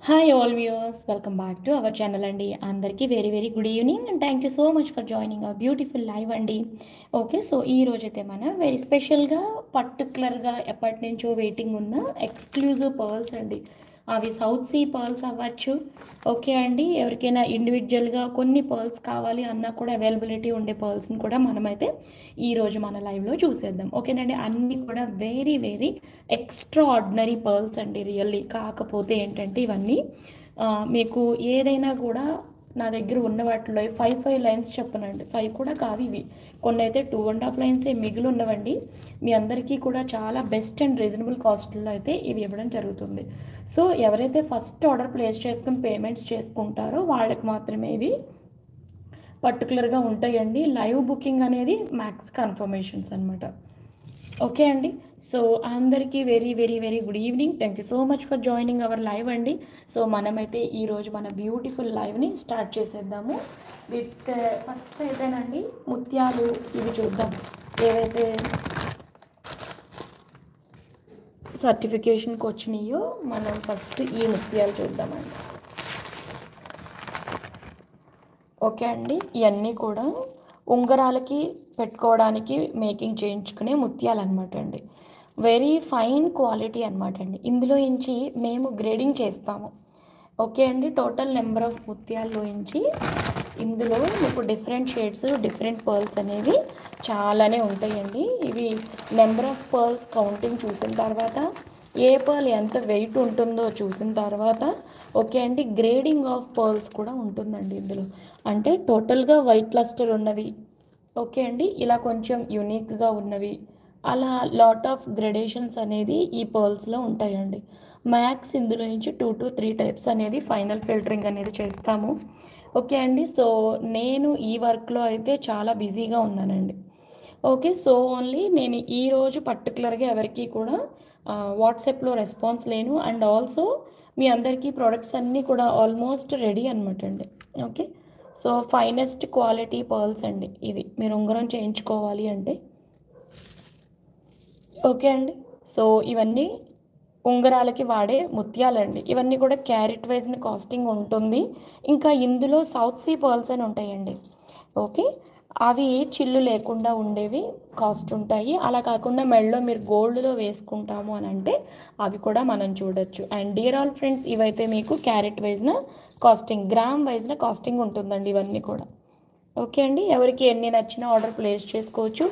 Hi all viewers, welcome back to our channel అండి. అందరికీ very very good evening and thank you so much for joining our beautiful live అండి. Okay, so ఈ రోజైతే మనం very స్పెషల్గా పర్టికులర్గా ఎప్పటి నుంచో వెయిటింగ్ ఉన్న ఎక్స్క్లూజివ్ పర్ల్స్ అండి. అవి సౌత్ సీ పర్ల్స్ అవ్వచ్చు. ఓకే అండి, ఎవరికైనా ఇండివిజువల్గా కొన్ని పర్ల్స్ కావాలి అన్నా కూడా అవైలబిలిటీ ఉండే పర్ల్స్ని కూడా మనమైతే ఈరోజు మన లైవ్లో చూసేద్దాం. ఓకేనండి, అన్నీ కూడా very very extra ordinary pearls అండి రియల్లీ. కాకపోతే ఏంటంటే ఇవన్నీ మీకు ఏదైనా కూడా నా దగ్గర ఉన్న వాటిలో ఫైవ్ లైన్స్ చెప్పనండి. 5 కూడా కావు ఇవి. కొన్ని అయితే 2.5 లైన్సే మిగిలి ఉన్నవండి. మీ అందరికీ కూడా చాలా బెస్ట్ అండ్ రీజనబుల్ కాస్ట్లో అయితే ఇవి ఇవ్వడం జరుగుతుంది. సో ఎవరైతే ఫస్ట్ ఆర్డర్ ప్లేస్ చేసుకుని పేమెంట్స్ చేసుకుంటారో వాళ్ళకి మాత్రమే ఇవి పర్టికులర్గా ఉంటాయండి. లైవ్ బుకింగ్ అనేది మ్యాక్స్ కన్ఫర్మేషన్స్ అనమాట. ఓకే అండి, సో అందరికీ very very very good evening. Thank you so much for joining our live అండి. సో మనమైతే ఈరోజు మన బ్యూటిఫుల్ లైవ్ని స్టార్ట్ చేసేద్దాము విత్ ఫస్ట్ అయితేనండి ముత్యాలు ఇవి చూద్దాం. ఏవైతే సర్టిఫికేషన్కి వచ్చినాయో మనం ఫస్ట్ ఈ ముత్యాలు చూద్దామండి. ఓకే అండి, ఇవన్నీ కూడా ఉంగరాలకి పెట్టుకోవడానికి మేకింగ్ చేయించుకునే ముత్యాలు అనమాట అండి. వెరీ ఫైన్ క్వాలిటీ అనమాట అండి. ఇందులో నుంచి మేము గ్రేడింగ్ చేస్తాము. ఓకే అండి, టోటల్ నెంబర్ ఆఫ్ ముత్యాల్లో నుంచి ఇందులో మీకు డిఫరెంట్ షేడ్స్ డిఫరెంట్ పర్ల్స్ అనేవి చాలానే ఉంటాయండి. ఇవి నెంబర్ ఆఫ్ పర్ల్స్ కౌంటింగ్ చూసిన తర్వాత ఏ పర్ల్ ఎంత వెయిట్ ఉంటుందో చూసిన తర్వాత ఓకే అండి గ్రేడింగ్ ఆఫ్ పర్ల్స్ కూడా ఉంటుందండి ఇందులో. అంటే టోటల్గా వైట్ లస్టర్ ఉన్నవి, ఓకే అండి ఇలా కొంచెం యూనిక్గా ఉన్నవి, అలా లాట్ ఆఫ్ గ్రెడేషన్స్ అనేది ఈ పర్ల్స్లో ఉంటాయండి. మ్యాక్స్ ఇందులో నుంచి 2 to 3 టైప్స్ అనేది ఫైనల్ ఫిల్టరింగ్ అనేది చేస్తాము. ఓకే అండి, సో నేను ఈ వర్క్లో అయితే చాలా బిజీగా ఉన్నానండి. ఓకే, సో ఓన్లీ నేను ఈరోజు పర్టికులర్గా ఎవరికి కూడా వాట్సాప్లో రెస్పాన్స్ లేను. అండ్ ఆల్సో మీ అందరికీ ప్రోడక్ట్స్ అన్నీ కూడా ఆల్మోస్ట్ రెడీ అనమాట అండి. Okay, so finest quality pearls అండి ఇవి. మీరు ఉంగరం చేయించుకోవాలి అంటే ఓకే అండి, సో ఇవన్నీ ఉంగరాలకి వాడే ముత్యాలండి. ఇవన్నీ కూడా క్యారెట్ వైజ్ని కాస్టింగ్ ఉంటుంది. ఇంకా ఇందులో సౌత్ సీ పర్ల్స్ అని ఉంటాయండి. ఓకే, అవి చిల్లు లేకుండా ఉండేవి కాస్ట్ ఉంటాయి. అలా కాకుండా మెడలో మీరు గోల్డ్లో వేసుకుంటాము అని అంటే అవి కూడా మనం చూడొచ్చు. అండ్ డియర్ ఆల్ ఫ్రెండ్స్, ఇవైతే మీకు క్యారెట్ వైజ్న కాస్టింగ్, గ్రామ్ వైజ్న కాస్టింగ్ ఉంటుందండి ఇవన్నీ కూడా. ఓకే అండి, ఎవరికి ఎన్ని నచ్చినా ఆర్డర్ ప్లేస్ చేసుకోవచ్చు.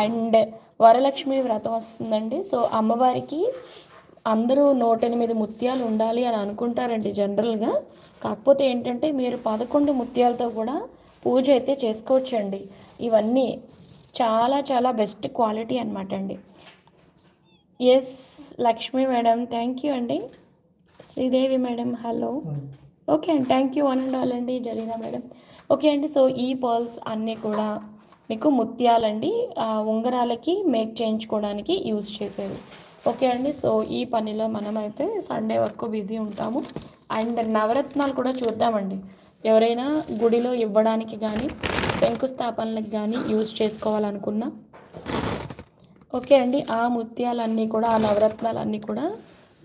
అండ్ వరలక్ష్మి వ్రతం వస్తుందండి. సో అమ్మవారికి అందరూ 108 ముత్యాలు ఉండాలి అని అనుకుంటారండి జనరల్గా. కాకపోతే ఏంటంటే మీరు 11 ముత్యాలతో కూడా పూజ అయితే చేసుకోవచ్చండి. ఇవన్నీ చాలా చాలా బెస్ట్ క్వాలిటీ అనమాట అండి. Yes Lakshmi madam, thank you అండి. Sridevi madam hello. ఓకే అండి, thank you one and all అండి. జరీనా మేడం. ఓకే అండి, సో ఈ పర్ల్స్ అన్నీ కూడా మీకు ముత్యాలండి, ఉంగరాలకి మేక్ చేయించుకోవడానికి యూజ్ చేసేవి. ఓకే అండి, సో ఈ పనిలో మనమైతే సండే వరకు బిజీ ఉంటాము. అండ్ నవరత్నాలు కూడా చూద్దామండి. ఎవరైనా గుడిలో ఇవ్వడానికి కానీ శంకుస్థాపనలకు కానీ యూజ్ చేసుకోవాలనుకున్నా ఓకే అండి, ఆ ముత్యాలన్నీ కూడా ఆ నవరత్నాలన్నీ కూడా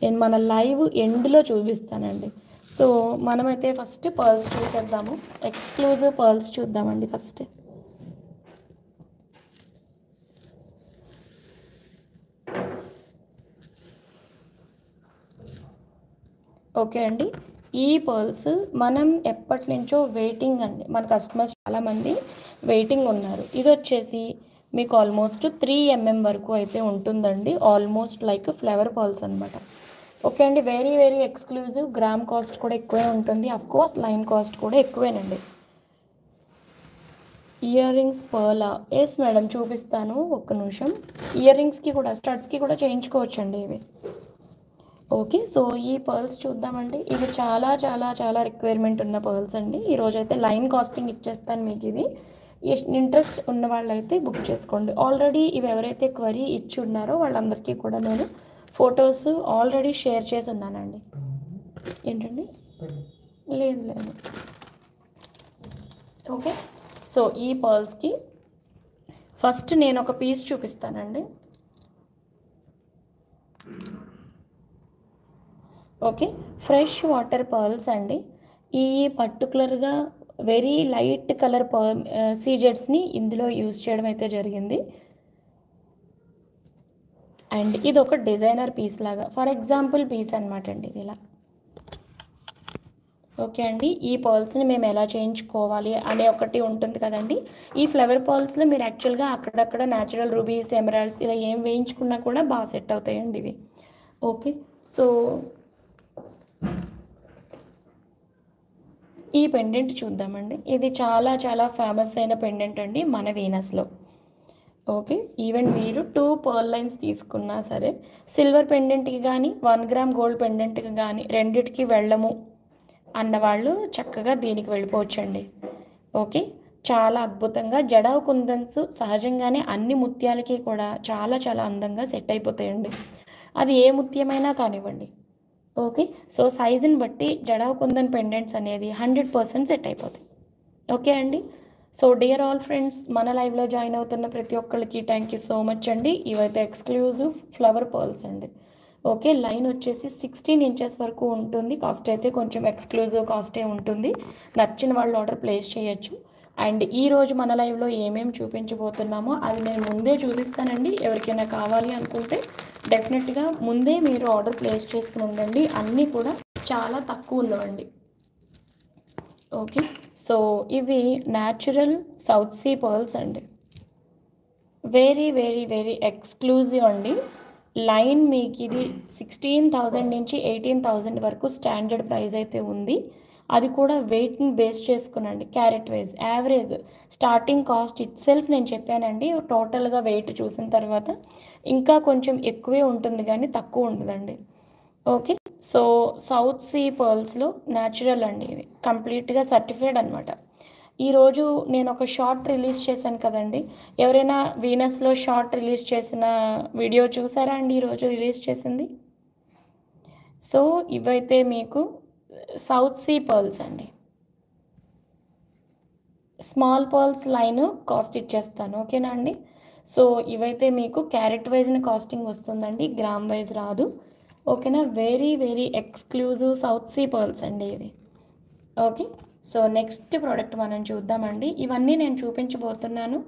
నేను మన లైవ్ ఎండ్లో చూపిస్తానండి. సో మనమైతే ఫస్ట్ పర్ల్స్ చూసేద్దాము. ఎక్స్క్లూజివ్ పర్ల్స్ చూద్దామండి ఫస్ట్. ఓకే అండి, ఈ పర్ల్స్ మనం ఎప్పటి నుంచో వెయిటింగ్ అండి. మన కస్టమర్స్ చాలామంది వెయిటింగ్ ఉన్నారు. ఇది వచ్చేసి మీకు ఆల్మోస్ట్ 3 mm వరకు అయితే ఉంటుందండి. ఆల్మోస్ట్ లైక్ ఫ్లవర్ పర్ల్స్ అనమాట. ఓకే అండి, very very exclusive. Gram cost కూడా ఎక్కువే ఉంటుంది. కోర్స్ లైన్ కాస్ట్ కూడా ఎక్కువేనండి. ఇయర్ రింగ్స్ పర్లా? ఎస్ మేడం, చూపిస్తాను ఒక్క నిమిషం. ఇయర్ రింగ్స్కి కూడా స్టడ్స్కి కూడా చేయించుకోవచ్చండి ఇవి. ఓకే, సో ఈ పర్ల్స్ చూద్దామండి. ఇవి చాలా చాలా చాలా రిక్వైర్మెంట్ ఉన్న పర్ల్స్ అండి. ఈరోజైతే లైన్ కాస్టింగ్ ఇచ్చేస్తాను మీకు. ఇది ఇంట్రెస్ట్ ఉన్న వాళ్ళైతే బుక్ చేసుకోండి. ఆల్రెడీ ఇవి ఎవరైతే క్వరీ ఇచ్చి ఉన్నారో వాళ్ళందరికీ కూడా నేను ఫొటోస్ ఆల్రెడీ షేర్ చేసి ఉన్నానండి. ఏంటండి? లేదు లేదు. ఓకే, సో ఈ పర్ల్స్కి ఫస్ట్ నేను ఒక పీస్ చూపిస్తానండి. ఓకే, ఫ్రెష్ వాటర్ పర్ల్స్ అండి. ఈ పర్టికులర్గా వెరీ లైట్ కలర్ సీజెడ్స్ని ఇందులో యూజ్ చేయడం అయితే జరిగింది. అండ్ ఇది ఒక డిజైనర్ పీస్ లాగా, ఫర్ ఎగ్జాంపుల్ పీస్ అనమాట అండి ఇది ఇలా. ఓకే అండి, ఈ పర్ల్స్ని మేము ఎలా చేయించుకోవాలి అనే ఒకటి ఉంటుంది కదండి. ఈ ఫ్లవర్ పర్ల్స్లో మీరు యాక్చువల్గా అక్కడక్కడ న్యాచురల్ రూబీస్, ఎమరాల్డ్స్ ఇలా ఏం వేయించుకున్నా కూడా బాగా సెట్ అవుతాయండి ఇవి. ఓకే, సో ఈ పెండెంట్ చూద్దామండి. ఇది చాలా చాలా ఫేమస్ అయిన పెండెంట్ అండి మన వీనస్లో. ఓకే, ఈవెన్ మీరు 2 పర్ల్ లైన్స్ తీసుకున్నా సరే, సిల్వర్ పెండెంట్కి కానీ 1 గ్రామ్ గోల్డ్ పెండెంట్కి కానీ రెండిటికి వెళ్ళము అన్నవాళ్ళు చక్కగా దీనికి వెళ్ళిపోవచ్చండి. ఓకే, చాలా అద్భుతంగా జడావు కుందన్స్ సహజంగానే అన్ని ముత్యాలకి కూడా చాలా చాలా అందంగా సెట్ అయిపోతాయండి. అది ఏ ముత్యమైనా కానివ్వండి. ఓకే, సో సైజుని బట్టి జడావు కుందన్ పెండెంట్స్ అనేది 100% సెట్ అయిపోతాయి. ఓకే అండి, సో డియర్ ఆల్ ఫ్రెండ్స్, మన లైవ్లో జాయిన్ అవుతున్న ప్రతి ఒక్కరికి థ్యాంక్ యూ సో మచ్ అండి. ఇవైతే ఎక్స్క్లూజివ్ ఫ్లవర్ పర్ల్స్ అండి. ఓకే, లైన్ వచ్చేసి 16 ఇంచెస్ వరకు ఉంటుంది. కాస్ట్ అయితే కొంచెం ఎక్స్క్లూజివ్ కాస్టే ఉంటుంది. నచ్చిన వాళ్ళు ఆర్డర్ ప్లేస్ చేయొచ్చు. అండ్ ఈరోజు మన లైవ్లో ఏమేమి చూపించబోతున్నామో అది నేను ముందే చూపిస్తానండి. ఎవరికైనా కావాలి అనుకుంటే డెఫినెట్గా ముందే మీరు ఆర్డర్ ప్లేస్ చేసుకుని ఉండండి. అన్నీ కూడా చాలా తక్కువ ఉన్నవండి. ఓకే, సో ఇవి న్యాచురల్ సౌత్ సీ పర్ల్స్ అండి. వెరీ వెరీ వెరీ ఎక్స్క్లూజివ్ అండి. లైన్ మీకు ఇది 16,000 నుంచి 18,000 వరకు స్టాండర్డ్ ప్రైస్ అయితే ఉంది. అది కూడా వెయిట్ని బేస్ చేసుకునండి, carat wise average starting cost itself నేను చెప్పానండి. టోటల్గా వెయిట్ చూసిన తర్వాత ఇంకా కొంచెం ఎక్కువే ఉంటుంది కానీ తక్కువ ఉంటుందండి. ఓకే, సో సౌత్ సీ పర్ల్స్లో న్యాచురల్ అండి, ఇవి కంప్లీట్గా సర్టిఫైడ్ అనమాట. ఈరోజు నేను ఒక షార్ట్ రిలీజ్ చేశాను కదండి. ఎవరైనా వీనస్లో షార్ట్ రిలీజ్ చేసిన వీడియో చూసారా అండి ఈరోజు రిలీజ్ చేసింది? సో ఇవైతే మీకు సౌత్ సీ పర్ల్స్ అండి. స్మాల్ పర్ల్స్ లైన్ కాస్ట్ ఇచ్చేస్తాను, ఓకేనా అండి. సో ఇవైతే మీకు క్యారెట్ వైజ్ని కాస్టింగ్ వస్తుందండి, గ్రామ్ వైజ్ రాదు. ఓకేనా, very very exclusive south sea pearls అండి ఇవి. ఓకే, సో నెక్స్ట్ ప్రోడక్ట్ మనం చూద్దామండి. ఇవన్నీ నేను చూపించబోతున్నాను.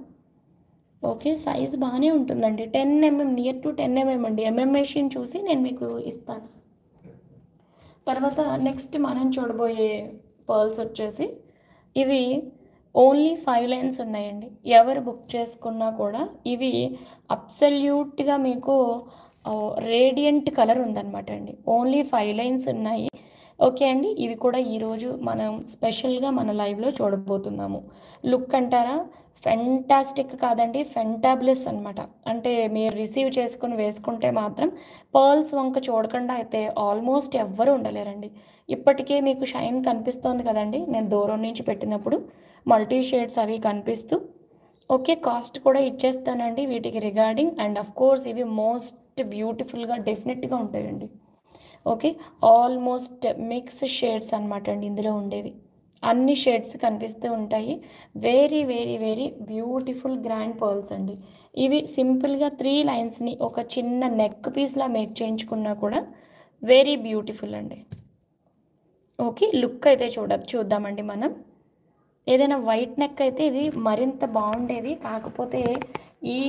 ఓకే, సైజ్ బాగానే ఉంటుందండి, 10 mm, నియర్ టు 10 mm అండి. మెషిన్ చూసి నేను మీకు ఇస్తాను. తర్వాత నెక్స్ట్ మనం చూడబోయే పర్ల్స్ వచ్చేసి ఇవి ఓన్లీ 5 లైన్స్ ఉన్నాయండి. ఎవరు బుక్ చేసుకున్నా కూడా ఇవి అబ్సల్యూట్గా మీకు రేడియంట్ కలర్ ఉందన్నమాట అండి. ఓన్లీ 5 లైన్స్ ఉన్నాయి. ఓకే అండి, ఇవి కూడా ఈరోజు మనం స్పెషల్గా మన లైవ్లో చూడబోతున్నాము. లుక్ అంటారా, ఫెంటాస్టిక్ కాదండి, ఫెంటాబ్లెస్ అనమాట. అంటే మీరు రిసీవ్ చేసుకుని వేసుకుంటే మాత్రం పర్ల్స్ వంక చూడకుండా అయితే ఆల్మోస్ట్ ఎవ్వరూ ఉండలేరండి. ఇప్పటికే మీకు షైన్ కనిపిస్తోంది కదండి, నేను దూరం నుంచి పెట్టినప్పుడు మల్టీ షేడ్స్ అవి కనిపిస్తూ. ఓకే, కాస్ట్ కూడా ఇచ్చేస్తానండి వీటికి రిగార్డింగ్. అండ్ అఫ్ కోర్స్ ఇవి మోస్ట్ బ్యూటిఫుల్గా డెఫినెట్గా ఉంటాయండి. ఓకే, ఆల్మోస్ట్ మిక్స్ షేడ్స్ అనమాట అండి ఇందులో ఉండేవి. అన్ని షేడ్స్ కనిపిస్తూ ఉంటాయి. Very very very beautiful grand pearls అండి ఇవి. సింపుల్గా 3 లైన్స్ని ఒక చిన్న నెక్ పీస్లా మేక్ చేయించుకున్నా కూడా వెరీ బ్యూటిఫుల్ అండి. ఓకే, లుక్ అయితే చూద్దామండి మనం. ఏదైనా వైట్ నెక్ అయితే ఇది మరింత బాగుండేది, కాకపోతే ఈ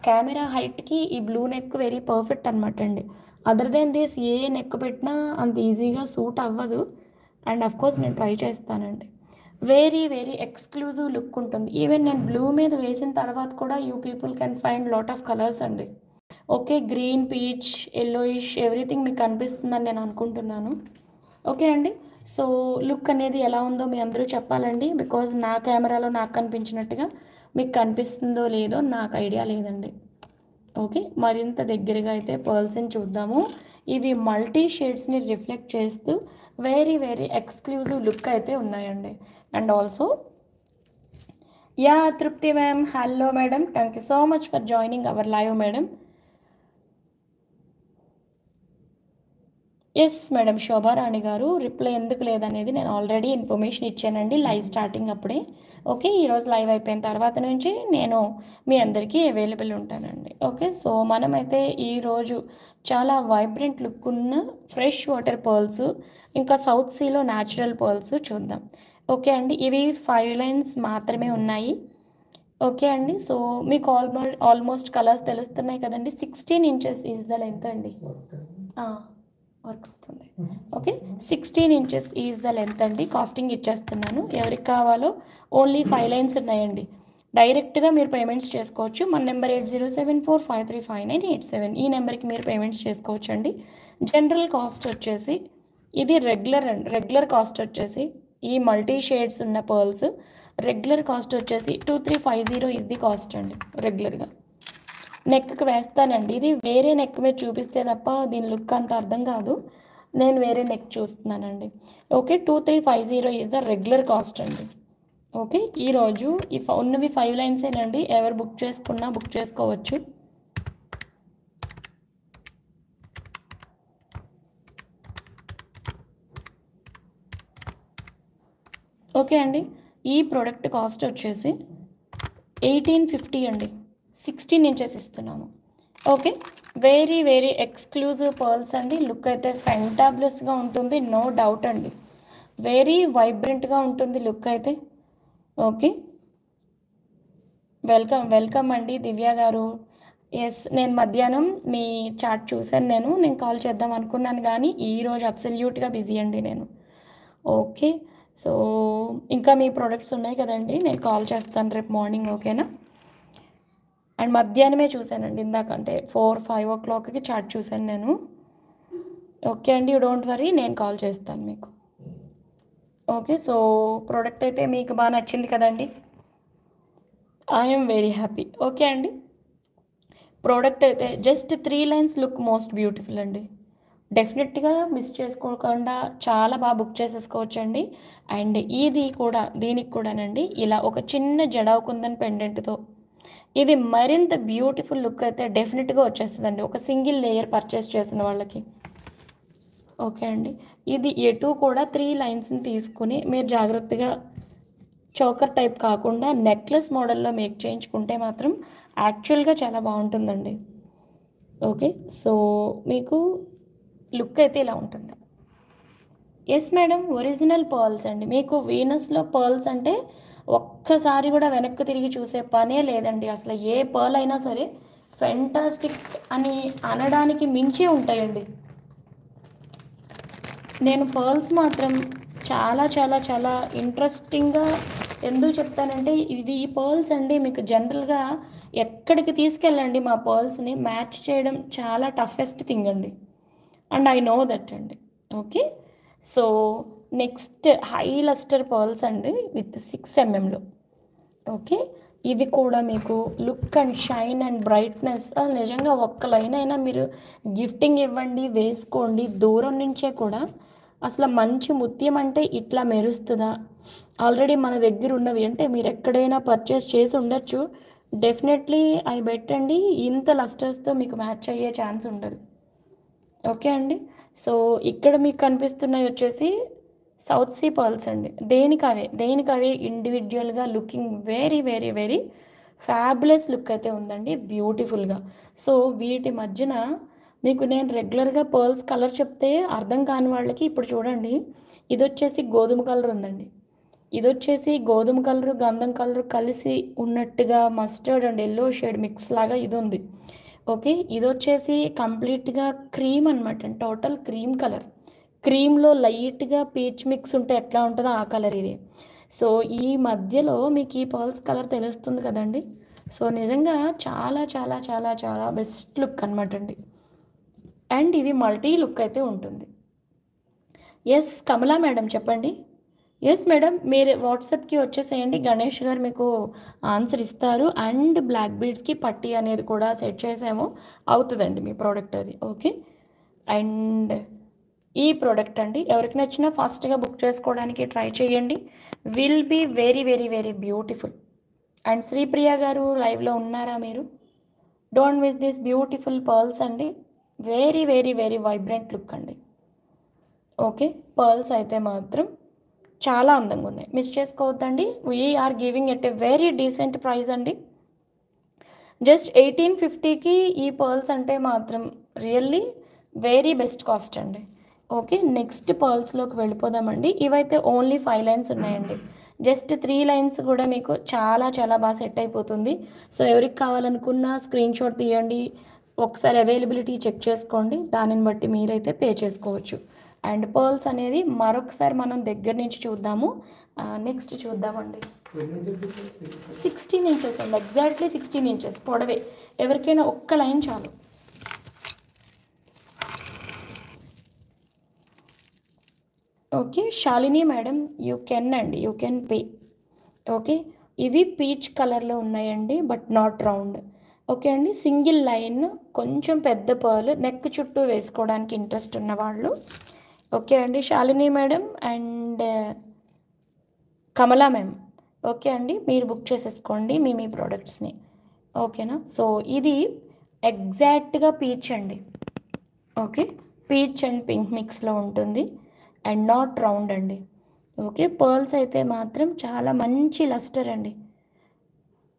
కెమెరా హైట్కి ఈ బ్లూ నెక్ వెరీ పర్ఫెక్ట్ అనమాట అండి. Other than this a neck పెట్టినా అంత ఈజీగా సూట్ అవ్వదు. అండ్ అఫ్ కోర్స్ నేను ట్రై చేస్తానండి. వెరీ వెరీ ఎక్స్క్లూజివ్ లుక్ ఉంటుంది. ఈవెన్ నేను బ్లూ మీద వేసిన తర్వాత కూడా you people can find lot of colours అండి. Okay, green, peach, yellowish everything మీకు కనిపిస్తుందని నేను అనుకుంటున్నాను. ఓకే అండి, సో లుక్ అనేది ఎలా ఉందో మీ అందరూ చెప్పాలండి. బికాజ్ నా కెమెరాలో నాకు కనిపించినట్టుగా మీకు కనిపిస్తుందో లేదో నాకు ఐడియా లేదండి. ఓకే, మరింత దగ్గరగా అయితే పర్ల్స్ని చూద్దాము. ఇవి మల్టీ షేడ్స్ని రిఫ్లెక్ట్ చేస్తూ వెరీ వెరీ ఎక్స్క్లూజివ్ లుక్ అయితే ఉన్నాయండి. And also yeah Trupti ma'am, hello madam, thank you so much for joining our live madam. Yes madam, Shobharani గారు, రిప్లై ఎందుకు లేదనేది నేను ఆల్రెడీ ఇన్ఫర్మేషన్ ఇచ్చానండి లైవ్ స్టార్టింగ్ అప్పుడే. ఓకే, ఈరోజు లైవ్ అయిపోయిన తర్వాత నుంచి నేను మీ అందరికీ అవైలబుల్ ఉంటానండి. ఓకే, సో మనమైతే ఈరోజు చాలా వైబ్రెంట్ లుక్ ఉన్న ఫ్రెష్ వాటర్ పర్ల్స్, ఇంకా సౌత్ సీలో న్యాచురల్ పర్ల్స్ చూద్దాం. ఓకే అండి, ఇవి 5 లైన్స్ మాత్రమే ఉన్నాయి. ఓకే అండి, సో మీకు ఆల్మోస్ట్ కలర్స్ తెలుస్తున్నాయి కదండి. 16 ఇంచెస్ ఈజ్ ద లెంత్ అండి. వర్క్ అవుతుంది. Okay, 16 inches is the length అండి. కాస్టింగ్ ఇచ్చేస్తున్నాను. ఎవరికి కావాలో ఓన్లీ 5 లైన్స్ ఉన్నాయండి. డైరెక్ట్గా మీరు పేమెంట్స్ చేసుకోవచ్చు. మన నెంబర్ 8074535987, ఈ నెంబర్కి మీరు పేమెంట్స్ చేసుకోవచ్చు అండి. జనరల్ కాస్ట్ వచ్చేసి ఇది రెగ్యులర్ అండి. రెగ్యులర్ కాస్ట్ వచ్చేసి ఈ మల్టీ షేడ్స్ ఉన్న పర్ల్స్ రెగ్యులర్ కాస్ట్ వచ్చేసి 2350 ఇస్ ది కాస్ట్ అండి రెగ్యులర్గా. నెక్కి వేస్తానండి. ఇది వేరే నెక్ మీద చూపిస్తే తప్ప దీని లుక్ అంత అర్థం కాదు. నేను వేరే నెక్ చూస్తున్నానండి. Okay, 2350 is the regular cost అండి. ఓకే, ఈరోజు ఉన్నవి 5 లైన్సేనండి. ఎవరు బుక్ చేసుకున్నా బుక్ చేసుకోవచ్చు. ఓకే అండి, ఈ ప్రోడక్ట్ కాస్ట్ వచ్చేసి 1850 అండి. 16 ఇంచెస్ ఇస్తున్నాము. Okay, very very exclusive pearls అండి. లుక్ అయితే ఫెంటాబ్లస్గా ఉంటుంది, నో డౌట్ అండి. వెరీ వైబ్రెంట్గా ఉంటుంది లుక్ అయితే. ఓకే, వెల్కమ్ వెల్కమ్ అండి దివ్య గారు. ఎస్, నేను మధ్యాహ్నం మీ చాట్ చూశాను. నేను కాల్ చేద్దాం అనుకున్నాను కానీ ఈరోజు అబ్సల్యూట్గా బిజీ అండి నేను. ఓకే, సో ఇంకా మీ ప్రోడక్ట్స్ ఉన్నాయి కదండి, నేను కాల్ చేస్తాను రేపు మార్నింగ్. ఓకేనా? అండ్ మధ్యాహ్నమే చూశానండి, ఇందాకంటే 4-5 ఓ క్లాక్కి చాట్ చూశాను నేను. ఓకే అండి, యూ డోంట్ వరీ, నేను కాల్ చేస్తాను మీకు. ఓకే, సో ప్రోడక్ట్ అయితే మీకు బాగా నచ్చింది కదండి. I'm very happy. ఓకే అండి, ప్రోడక్ట్ అయితే just 3 lines look most beautiful అండి. డెఫినెట్గా మిస్ చేసుకోకుండా చాలా బాగా బుక్ చేసేసుకోవచ్చండి. అండ్ ఇది కూడా దీనికి కూడానండి ఇలా ఒక చిన్న జడావుకుందని పెండెంట్తో ఇది మరింత బ్యూటిఫుల్ లుక్ అయితే డెఫినెట్గా వచ్చేస్తుందండి ఒక సింగిల్ లేయర్ పర్చేస్ చేసిన వాళ్ళకి. ఓకే అండి, ఇది ఎటు కూడా 3 లైన్స్ని తీసుకుని మీరు జాగ్రత్తగా చోకర్ టైప్ కాకుండా నెక్లెస్ మోడల్లో మేక్ చేయించుకుంటే మాత్రం యాక్చువల్గా చాలా బాగుంటుందండి. ఓకే, సో మీకు లుక్ అయితే ఇలా ఉంటుంది. ఎస్ మేడం, ఒరిజినల్ పర్ల్స్ అండి. మీకు వీనస్లో పర్ల్స్ అంటే ఒక్కసారి కూడా వెనక్కి తిరిగి చూసే పనే లేదండి. అసలు ఏ పర్ల్ అయినా సరే ఫెంటాస్టిక్ అని అనడానికి మించి ఉంటాయండి. నేను పర్ల్స్ మాత్రం చాలా చాలా చాలా ఇంట్రెస్టింగ్గా ఎందుకు చెప్తానంటే ఈ పర్ల్స్ అండి మీకు జనరల్గా ఎక్కడికి తీసుకెళ్ళండి మా పర్ల్స్ని మ్యాచ్ చేయడం చాలా టఫెస్ట్ థింగ్ అండి. అండ్ ఐ నో దట్ అండి. Okay, so next high lustre pearls అండి విత్ 6 mm. ఓకే, ఇవి కూడా మీకు look and shine and brightness నిజంగా ఒక్క లైన్ అయినా మీరు గిఫ్టింగ్ ఇవ్వండి, వేసుకోండి. దూరం నుంచే కూడా అసలు మంచి ముత్యం అంటే ఇట్లా మెరుస్తుందా, ఆల్రెడీ మన దగ్గర ఉన్నవి అంటే మీరు ఎక్కడైనా పర్చేస్ చేసి ఉండొచ్చు. డెఫినెట్లీ ఐ బెట్ అండి ఇంత లస్టర్స్తో మీకు మ్యాచ్ అయ్యే ఛాన్స్ ఉండదు. ఓకే అండి, సో ఇక్కడ మీకు కనిపిస్తున్నాయి వచ్చేసి సౌత్ సీ పర్ల్స్ అండి. దేనికవే ఇండివిజువల్గా looking very very very fabulous look అయితే ఉందండి, బ్యూటిఫుల్గా. సో వీటి మధ్యన మీకు నేను రెగ్యులర్గా పర్ల్స్ కలర్ చెప్తే అర్థం కాని వాళ్ళకి ఇప్పుడు చూడండి, ఇది వచ్చేసి గోధుమ కలర్ ఉందండి, ఇది వచ్చేసి గోధుమ కలర్ గంధం కలర్ కలిసి ఉన్నట్టుగా mustard and yellow shade mix లాగా ఇది ఉంది. ఓకే, ఇది వచ్చేసి కంప్లీట్గా క్రీమ్ అనమాట, టోటల్ క్రీమ్ కలర్. క్రీమ్లో లైట్గా పీచ్ మిక్స్ ఉంటే ఎట్లా ఉంటుందో ఆ కలర్ ఇది. సో ఈ మధ్యలో మీకు ఈ పర్ల్స్ కలర్ తెలుస్తుంది కదండి. సో నిజంగా చాలా చాలా చాలా చాలా బెస్ట్ లుక్ అనమాట అండి. అండ్ ఇవి మల్టీ లుక్ అయితే ఉంటుంది. ఎస్ కమలా మేడం చెప్పండి. ఎస్ మేడం, మీరు వాట్సాప్కి వచ్చేసేయండి, గణేష్ గారు మీకు ఆన్సర్ ఇస్తారు. అండ్ బ్లాక్ బీడ్స్కి పట్టీ అనేది కూడా సెట్ చేసాము, అవుతుందండి మీ ప్రోడక్ట్ అది. ఓకే, అండ్ ఈ ప్రోడక్ట్ అండి ఎవరికి నచ్చినా ఫాస్ట్గా బుక్ చేసుకోవడానికి ట్రై చేయండి. Will be very very very beautiful. And Sripriya గారు లైవ్లో ఉన్నారా మీరు? Don't miss this beautiful pearls అండి, very very very vibrant look అండి. ఓకే, పర్ల్స్ అయితే మాత్రం చాలా అందంగా ఉన్నాయి, మిస్ చేసుకోవద్దండి. We're giving at a very decent price అండి. జస్ట్ 1850కి ఈ పర్ల్స్ అంటే మాత్రం రియల్లీ వెరీ బెస్ట్ కాస్ట్ అండి. ఓకే, నెక్స్ట్ పర్ల్స్లోకి వెళ్ళిపోదామండి. ఇవైతే ఓన్లీ 5 లైన్స్ ఉన్నాయండి. జస్ట్ 3 లైన్స్ కూడా మీకు చాలా చాలా బాగా సెట్ అయిపోతుంది. సో ఎవరికి కావాలనుకున్నా స్క్రీన్ షాట్ తీయండి, ఒకసారి అవైలబిలిటీ చెక్ చేసుకోండి, దానిని బట్టి మీరైతే పే చేసుకోవచ్చు. అండ్ పర్ల్స్ అనేది మరొకసారి మనం దగ్గర నుంచి చూద్దాము. నెక్స్ట్ చూద్దామండి. 16 ఇంచెస్ అండి, ఎగ్జాక్ట్లీ 16 ఇంచెస్ పొడవే. ఎవరికైనా ఒక్క లైన్ చాలు. Okay Shalini madam, you can అండి, యూ కెన్ పే. ఓకే, ఇవి పీచ్ కలర్లో ఉన్నాయండి, బట్ నాట్ రౌండ్. ఓకే అండి, సింగిల్ లైన్, కొంచెం పెద్ద పర్ల్, నెక్ చుట్టూ వేసుకోవడానికి ఇంట్రెస్ట్ ఉన్నవాళ్ళు. ఓకే అండి, Shalini madam and Kamala ma'am. Okay అండి, మీరు బుక్ చేసేసుకోండి మీ ప్రోడక్ట్స్ని. ఓకేనా. సో ఇది ఎగ్జాక్ట్గా పీచ్ అండి. ఓకే, పీచ్ అండ్ పింక్ మిక్స్లో ఉంటుంది అండ్ నాట్ రౌండ్ అండి. ఓకే, పర్ల్స్ అయితే మాత్రం చాలా మంచి లస్టర్ అండి.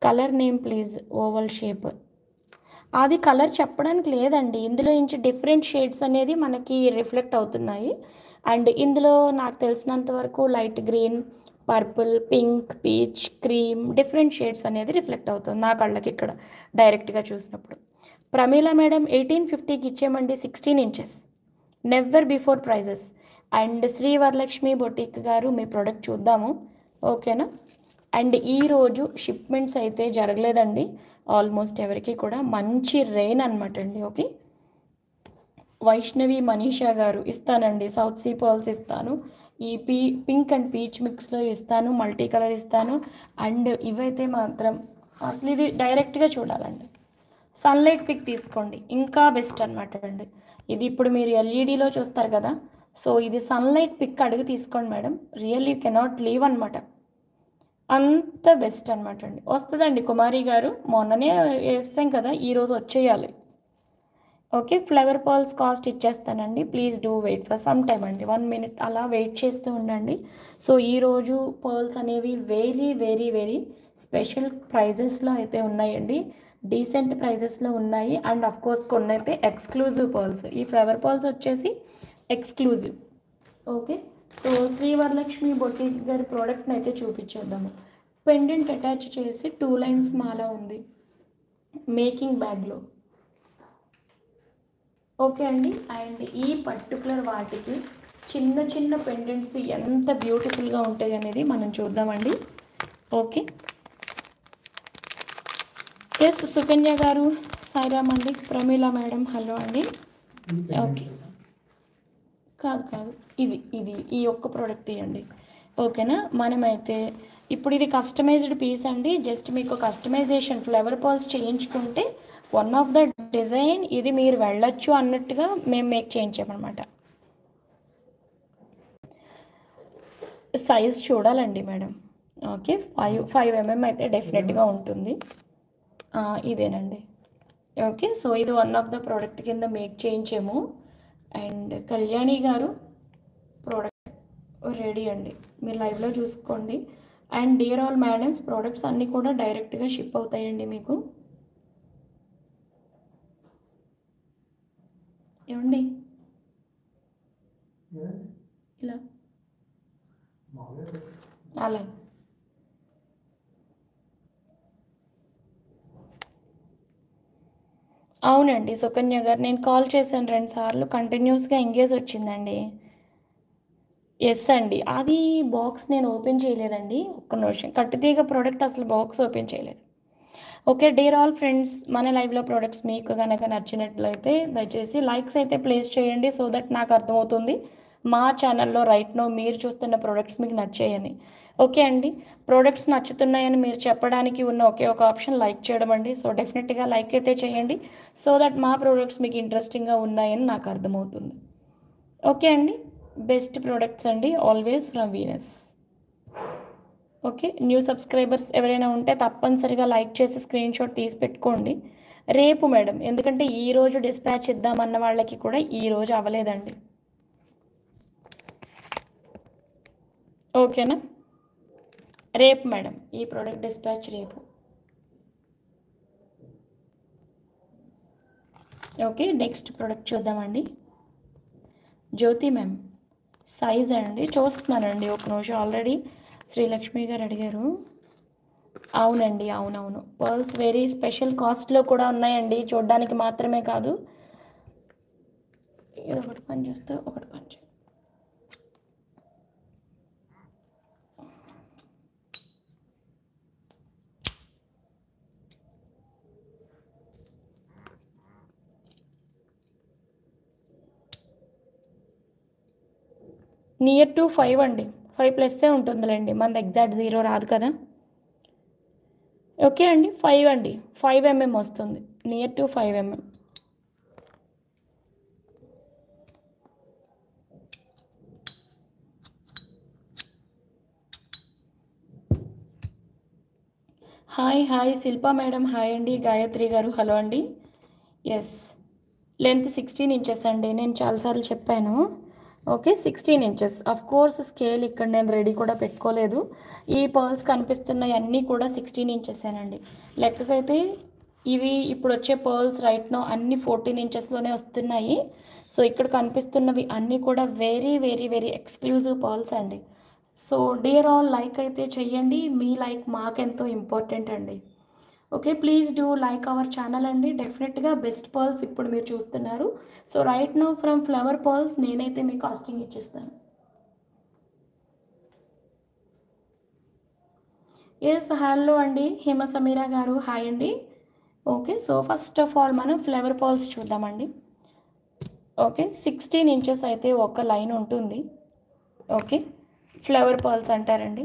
Colour name please, oval shape. అది కలర్ చెప్పడానికి లేదండి, ఇందులో నుంచి డిఫరెంట్ షేడ్స్ అనేది మనకి రిఫ్లెక్ట్ అవుతున్నాయి. అండ్ ఇందులో నాకు తెలిసినంత వరకు light green, purple, pink, peach, cream, different shades అనేది రిఫ్లెక్ట్ అవుతుంది నా కళ్ళకి ఇక్కడ డైరెక్ట్గా చూసినప్పుడు. ప్రమీల మేడం 1850కి ఇచ్చేమండి, 16 inches, never before prices. And Sri Varalakshmi boutique గారు మీ ప్రోడక్ట్ చూద్దాము. ఓకేనా. అండ్ ఈరోజు షిప్మెంట్స్ అయితే జరగలేదండి ఆల్మోస్ట్ ఎవరికి కూడా, మంచి రెయిన్ అనమాట అండి. ఓకే, వైష్ణవి మనీషా గారు ఇస్తానండి, సౌత్ సీ పర్ల్స్ ఇస్తాను, ఈ పింక్ అండ్ పీచ్ మిక్స్లో ఇస్తాను, మల్టీ కలర్ ఇస్తాను. అండ్ ఇవైతే మాత్రం అసలు ఇది డైరెక్ట్గా చూడాలండి, సన్లైట్ పిక్ తీసుకోండి, ఇంకా బెస్ట్ అనమాట అండి. ఇది ఇప్పుడు మీరు ఎల్ఈడిలో చూస్తారు కదా, సో ఇది సన్లైట్ పిక్ అడిగి తీసుకోండి మేడం, రియల్లీ కెనాట్ లీవ్ అనమాట, అంత బెస్ట్ అనమాట అండి. వస్తుందండి కుమారి గారు, మొన్ననే వేస్తాం కదా, ఈరోజు వచ్చేయాలి. ఓకే, ఫ్లవర్ పర్ల్స్ కాస్ట్ ఇచ్చేస్తానండి, please do wait for some time అండి, 1 మినిట్ అలా వెయిట్ చేస్తూ ఉండండి. సో ఈరోజు పర్ల్స్ అనేవి వెరీ వెరీ వెరీ స్పెషల్ ప్రైజెస్లో అయితే ఉన్నాయండి, డీసెంట్ ప్రైజెస్లో ఉన్నాయి. అండ్ అఫ్ కోర్స్ కొన్ని అయితే ఎక్స్క్లూజివ్ పర్ల్స్, ఈ ఫ్లవర్ పర్ల్స్ వచ్చేసి exclusive. Okay, so Sri Varalakshmi boutique గారి ప్రోడక్ట్ని అయితే చూపించేద్దాము. పెండెంట్ అటాచ్ చేసి 2 లైన్స్ మాల ఉంది మేకింగ్ బ్యాగ్లో. ఓకే అండి, అండ్ ఈ పర్టికులర్ వాటికి చిన్న చిన్న పెండెంట్స్ ఎంత బ్యూటిఫుల్గా ఉంటాయి అనేది మనం చూద్దామండి. ఓకే, ఎస్ సుకన్య గారు, సాయిరామ్ అండి, ప్రమీల మేడం, హలో అండి. ఓకే, కాదు ఇది ఇది ఈ ఒక్క ప్రోడక్ట్ తీయండి. ఓకేనా, మనమైతే ఇప్పుడు ఇది కస్టమైజ్డ్ పీస్ అండి, జస్ట్ మీకు కస్టమైజేషన్ ఫ్లవర్ పర్ల్స్ చేయించుకుంటే వన్ ఆఫ్ ద డిజైన్ ఇది మీరు వెళ్ళొచ్చు అన్నట్టుగా మేము మేక్ చేయించామన్నమాట. సైజ్ చూడాలండి మేడం. ఓకే, 5 mm అయితే డెఫినెట్గా ఉంటుంది. ఇదేనండి. ఓకే, సో ఇది వన్ ఆఫ్ ద ప్రోడక్ట్ కింద మేక్ చేయించాము. అండ్ కళ్యాణి గారు ప్రోడక్ట్ రెడీ అండి, మీరు లైవ్లో చూసుకోండి. And dear all madams, products అన్నీ కూడా డైరెక్ట్గా షిప్ అవుతాయండి మీకు. ఏమండి ఇలా అలా అవునండి సుకన్య గారు, నేను కాల్ చేశాను 2 సార్లు, కంటిన్యూస్గా ఎంగేజ్ వచ్చిందండి. ఎస్ అండి, అది బాక్స్ నేను ఓపెన్ చేయలేదండి, ఒక్క నిమిషం. కట్టుతీగ ప్రోడక్ట్ అసలు బాక్స్ ఓపెన్ చేయలేదు. ఓకే, డియర్ ఆల్ ఫ్రెండ్స్, మన లైవ్లో ప్రోడక్ట్స్ మీకు కనుక నచ్చినట్లయితే దయచేసి లైక్స్ అయితే ప్లేస్ చేయండి, సో దట్ నాకు అర్థమవుతుంది మా ఛానల్లో రైట్ నో మీరు చూస్తున్న ప్రోడక్ట్స్ మీకు నచ్చాయని. ఓకే అండి, ప్రోడక్ట్స్ నచ్చుతున్నాయని మీరు చెప్పడానికి ఉన్న ఒకే ఒక ఆప్షన్ లైక్ చేయడం అండి. సో డెఫినెట్గా లైక్ అయితే చేయండి, సో దట్ మా ప్రోడక్ట్స్ మీకు ఇంట్రెస్టింగ్గా ఉన్నాయని నాకు అర్థమవుతుంది. ఓకే అండి, బెస్ట్ ప్రోడక్ట్స్ అండి, always from Venus. Okay, new subscribers ఎవరైనా ఉంటే తప్పనిసరిగా లైక్ చేసి స్క్రీన్ షాట్ తీసి పెట్టుకోండి. రేపు మేడం, ఎందుకంటే ఈరోజు డిస్పాచ్ ఇద్దామన్న వాళ్ళకి కూడా ఈరోజు అవ్వలేదండి. ఓకేనా? రేపు మేడం ఈ ప్రోడక్ట్ డిస్పాచ్ రేపు. ఓకే, నెక్స్ట్ ప్రోడక్ట్ చూద్దామండి. జ్యోతి మ్యామ్ సైజ్ అండి చూస్తున్నానండి, ఒక నిమిషం. ఆల్రెడీ శ్రీలక్ష్మి గారు అడిగారు. అవునండి, అవునవును. పర్ల్స్ వెరీ స్పెషల్ కాస్ట్లో కూడా ఉన్నాయండి, చూడడానికి మాత్రమే కాదు. ఇది ఒకటి పని చేస్తే ఒకటి పని చేయాలి. నియర్ టు 5 అండి, 5+ ఉంటుందిలేండి, మనది ఎగ్జాక్ట్ 0 రాదు కదా. ఓకే అండి, 5 అండి, 5 mm వస్తుంది, near to 5 mm. Hi Shilpa madam, hi అండి. గాయత్రి గారు హలో అండి. ఎస్, లెంత్ 16 ఇంచెస్ అండి, నేను చాలాసార్లు చెప్పాను. Okay, 16 inches. Of course scale ఇక్కడ నేను రెడీ కూడా పెట్టుకోలేదు. ఈ పర్ల్స్ కనిపిస్తున్నాయి అన్నీ కూడా 16 ఇంచెసేనండి. లెక్కకైతే ఇవి ఇప్పుడు వచ్చే పర్ల్స్ రైట్ నో అన్నీ 14 ఇంచెస్లోనే వస్తున్నాయి. సో ఇక్కడ కనిపిస్తున్నవి అన్నీ కూడా very very very exclusive pearls అండి. సో డియర్ ఆల్, లైక్ అయితే చెయ్యండి, మీ లైక్ మాకెంతో ఇంపార్టెంట్ అండి. Okay, please do like our channel అండి. డెఫినెట్గా బెస్ట్ పర్ల్స్ ఇప్పుడు మీరు చూస్తున్నారు. So right know from flower pearls నేనైతే మీకు కాస్టింగ్ ఇచ్చిస్తాను. ఎస్, హలో అండి హిమ సమీరా గారు, హాయ్ అండి. Okay, so first of all మనం ఫ్లవర్ పర్ల్స్ చూద్దామండి. ఓకే, 16 ఇంచెస్ అయితే ఒక లైన్ ఉంటుంది. ఓకే, ఫ్లవర్ పర్ల్స్ అంటారండి.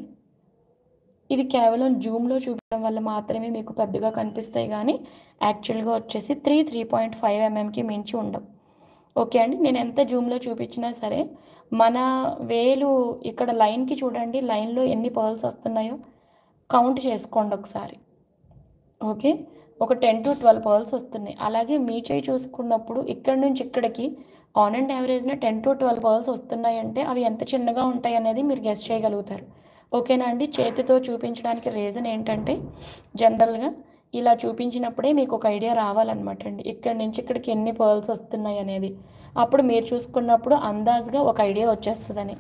ఇవి కేవలం జూమ్లో చూపించడం వల్ల మాత్రమే మీకు పెద్దగా కనిపిస్తాయి, కానీ యాక్చువల్గా వచ్చేసి 3.5 mmకి మించి ఉండవు. ఓకే అండి, నేను ఎంత జూమ్లో చూపించినా సరే మన వేలు ఇక్కడ లైన్కి చూడండి, లైన్లో ఎన్ని పర్ల్స్ వస్తున్నాయో కౌంట్ చేసుకోండి ఒకసారి. ఓకే, ఒక 10 to 12 పర్ల్స్ వస్తున్నాయి. అలాగే మీ చేయి చూసుకున్నప్పుడు ఇక్కడ నుంచి ఇక్కడికి ఆన్ అండ్ యావరేజ్న 10 to 12 పర్ల్స్ వస్తున్నాయంటే అవి ఎంత చిన్నగా ఉంటాయి అనేది మీరు గెస్ చేయగలుగుతారు. ఓకేనా అండి, చేతితో చూపించడానికి రీజన్ ఏంటంటే జనరల్గా ఇలా చూపించినప్పుడే మీకు ఒక ఐడియా రావాలన్నమాట అండి, ఇక్కడి నుంచి ఇక్కడికి ఎన్ని పర్ల్స్ వస్తున్నాయి అనేది. అప్పుడు మీరు చూసుకున్నప్పుడు అందాజుగా ఒక ఐడియా వచ్చేస్తుందని.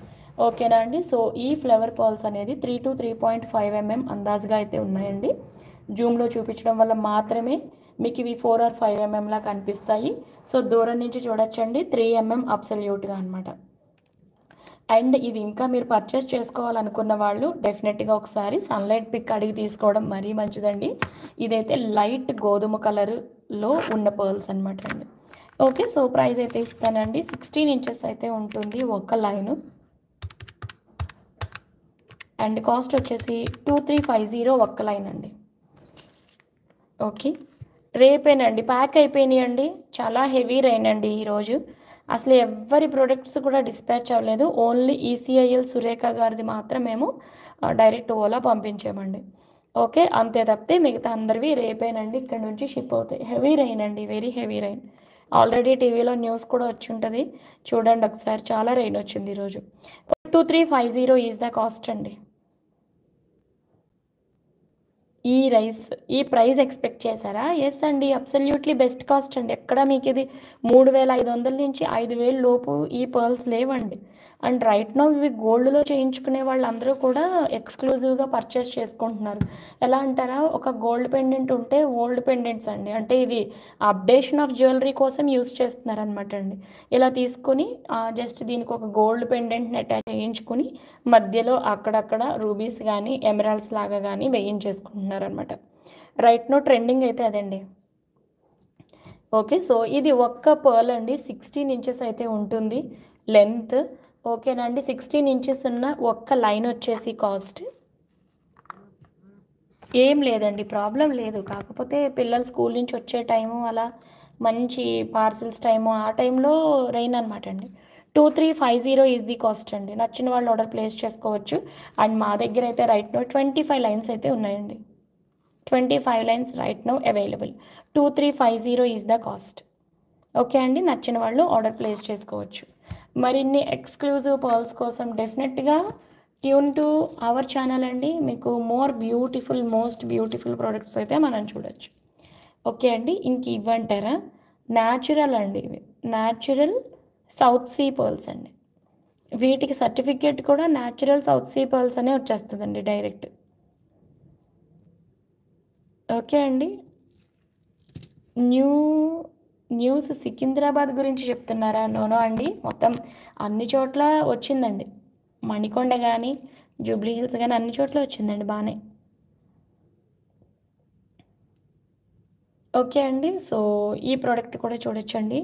ఓకేనా అండి, సో ఈ ఫ్లవర్ పర్ల్స్ అనేది 3 to 3.5 mm అందాజుగా అయితే ఉన్నాయండి. జూమ్లో చూపించడం వల్ల మాత్రమే మీకు ఇవి 4 or 5 mm లా కనిపిస్తాయి. సో దూరం నుంచి చూడొచ్చండి, 3 mm అబ్సల్యూట్గా అనమాట. అండ్ ఇది ఇంకా మీరు పర్చేస్ చేసుకోవాలనుకున్న వాళ్ళు డెఫినెట్గా ఒకసారి సన్లైట్ పిక్ అడిగి తీసుకోవడం మరీ మంచిదండి. ఇదైతే లైట్ గోధుమ కలర్లో ఉన్న పర్ల్స్ అనమాట అండి. ఓకే, సో ప్రైస్ అయితే ఇస్తానండి. 16 ఇంచెస్ అయితే ఉంటుంది ఒక లైను. అండ్ కాస్ట్ వచ్చేసి 2350 ఒక్క లైన్ అండి. ఓకే, రేపేనండి ప్యాక్ అయిపోయినాయండి. చాలా హెవీ రైన్ అండి ఈరోజు. అసలు ఎవరి ప్రొడక్ట్స్ కూడా డిస్పాచ్ అవ్వలేదు. ఓన్లీ ECIL సురేఖ గారిది మాత్రం మేము డైరెక్ట్ ఓలా పంపించామండి. ఓకే, అంతే తప్పితే మిగతా అందరివి రేపేనండి ఇక్కడ నుంచి షిప్ అవుతాయి. హెవీ రైన్ అండి, వెరీ హెవీ రైన్. ఆల్రెడీ టీవీలో న్యూస్ కూడా వచ్చి ఉంటుంది, చూడండి ఒకసారి. చాలా రైన్ వచ్చింది ఈరోజు. 2350 ఈజ్ ద కాస్ట్ అండి. ఈ ప్రైస్ ఎక్స్పెక్ట్ చేశారా? ఎస్ అండి, అబ్సల్యూట్లీ బెస్ట్ కాస్ట్ అండి. ఎక్కడ మీకు ఇది 3500 నుంచి 5000 లోపు ఈ పర్ల్స్ లేవండి. అండ్ రైట్ నో ఇవి గోల్డ్లో చేయించుకునే వాళ్ళందరూ కూడా ఎక్స్క్లూజివ్గా పర్చేస్ చేసుకుంటున్నారు. ఎలా అంటారా, ఒక గోల్డ్ పెండెంట్ ఉంటే ఓల్డ్ పెండెంట్స్ అండి, అంటే ఇది అప్డేషన్ ఆఫ్ జ్యువెలరీ కోసం యూస్ చేస్తున్నారు అనమాట అండి. ఇలా తీసుకొని జస్ట్ దీనికి ఒక గోల్డ్ పెండెంట్ని అటాచ్ చేయించుకుని మధ్యలో అక్కడక్కడ రూబీస్ కానీ ఎమరాల్డ్స్ లాగా కానీ వేయించేసుకుంటున్నారు అనమాట. రైట్ నో ట్రెండింగ్ అయితే అదండి. ఓకే, సో ఇది ఒక్క పర్ల్ అండి, 16 ఇంచెస్ అయితే ఉంటుంది లెంత్. ఓకేనండి, 16 ఇంచెస్ ఉన్న ఒక్క లైన్ వచ్చేసి కాస్ట్ ఏం లేదండి, ప్రాబ్లం లేదు. కాకపోతే పిల్లలు స్కూల్ నుంచి వచ్చే టైము, అలా మంచి పార్సిల్స్ టైము, ఆ టైంలో రెయిన్ అనమాట అండి. 2350 ఈజ్ ది కాస్ట్ అండి. నచ్చిన వాళ్ళు ఆర్డర్ ప్లేస్ చేసుకోవచ్చు. అండ్ మా దగ్గర అయితే రైట్ నో 25 లైన్స్ అయితే ఉన్నాయండి. 25 lines right no available. 2350 is the cost. Okay అండి, నచ్చిన వాళ్ళు ఆర్డర్ ప్లేస్ చేసుకోవచ్చు. మరిన్ని ఎక్స్క్లూజివ్ పర్ల్స్ కోసం డెఫినెట్గా ట్యూన్ టు అవర్ ఛానల్ అండి. మీకు మోస్ట్ బ్యూటిఫుల్ ప్రొడక్ట్స్ అయితే మనం చూడొచ్చు. ఓకే అండి. ఇంక ఇవ్వంటారా? న్యాచురల్ అండి ఇవి. న్యాచురల్ సౌత్ సీ పర్ల్స్ అండి. వీటికి సర్టిఫికేట్ కూడా న్యాచురల్ సౌత్ సీ పర్ల్స్ అనే వచ్చేస్తుందండి డైరెక్ట్. ఓకే అండి. న్యూ న్యూస్ సికింద్రాబాద్ గురించి చెప్తున్నారా? నోనో అండి, మొత్తం అన్ని చోట్ల వచ్చిందండి. మణికొండ కానీ జూబ్లీ హిల్స్ కానీ అన్ని చోట్ల వచ్చిందండి బాగానే. ఓకే అండి. సో ఈ ప్రోడక్ట్ కూడా చూడొచ్చండి.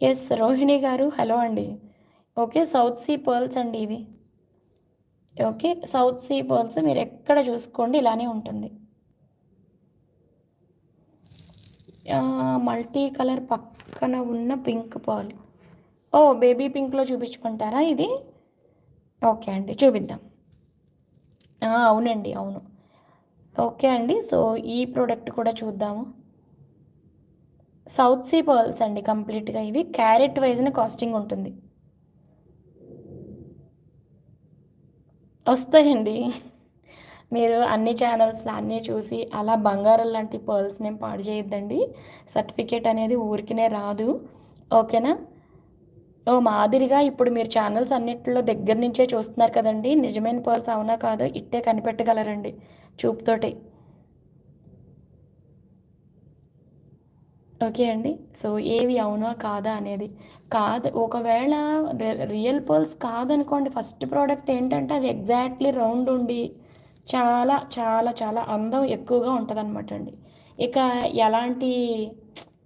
ఎస్ రోహిణి గారు, హలో అండి. ఓకే, సౌత్ సీ పర్ల్స్ అండి ఇవి. ఓకే, సౌత్ సీ పర్ల్స్ మీరు ఎక్కడ చూసుకోండి ఇలానే ఉంటుంది. మల్టీ కలర్ పక్కన ఉన్న పింక్ పర్ల్. ఓ బేబీ పింక్లో చూపించుకుంటారా ఇది? ఓకే అండి, చూపిద్దాం. అవునండి, అవును. ఓకే అండి. సో ఈ ప్రోడక్ట్ కూడా చూద్దాము. సౌత్ సీ పర్ల్స్ అండి కంప్లీట్గా. ఇవి క్యారెట్ వైజ్న కాస్టింగ్ ఉంటుంది. వస్తాయండి. మీరు అన్ని ఛానల్స్లో అన్నీ చూసి అలా బంగారం లాంటి పర్ల్స్ నేమ్ పాడు చేయొద్దండి. సర్టిఫికేట్ అనేది ఊరికినే రాదు. ఓకేనా? ఓ మాదిరిగా ఇప్పుడు మీరు ఛానల్స్ అన్నిటిలో దగ్గర నుంచే చూస్తున్నారు కదండి. నిజమైన పర్ల్స్ అవునా కాదో ఇట్టే కనిపెట్టగలరండి చూపుతోటి. ఓకే అండి. సో ఏవి అవునా కాదా అనేది కాదు. ఒకవేళ రియల్ పర్ల్స్ కాదనుకోండి, ఫస్ట్ ప్రోడక్ట్ ఏంటంటే అది ఎగ్జాక్ట్లీ రౌండ్ ఉండి చాలా చాలా చాలా అందం ఎక్కువగా ఉంటుంది అనమాట అండి. ఇక ఎలాంటి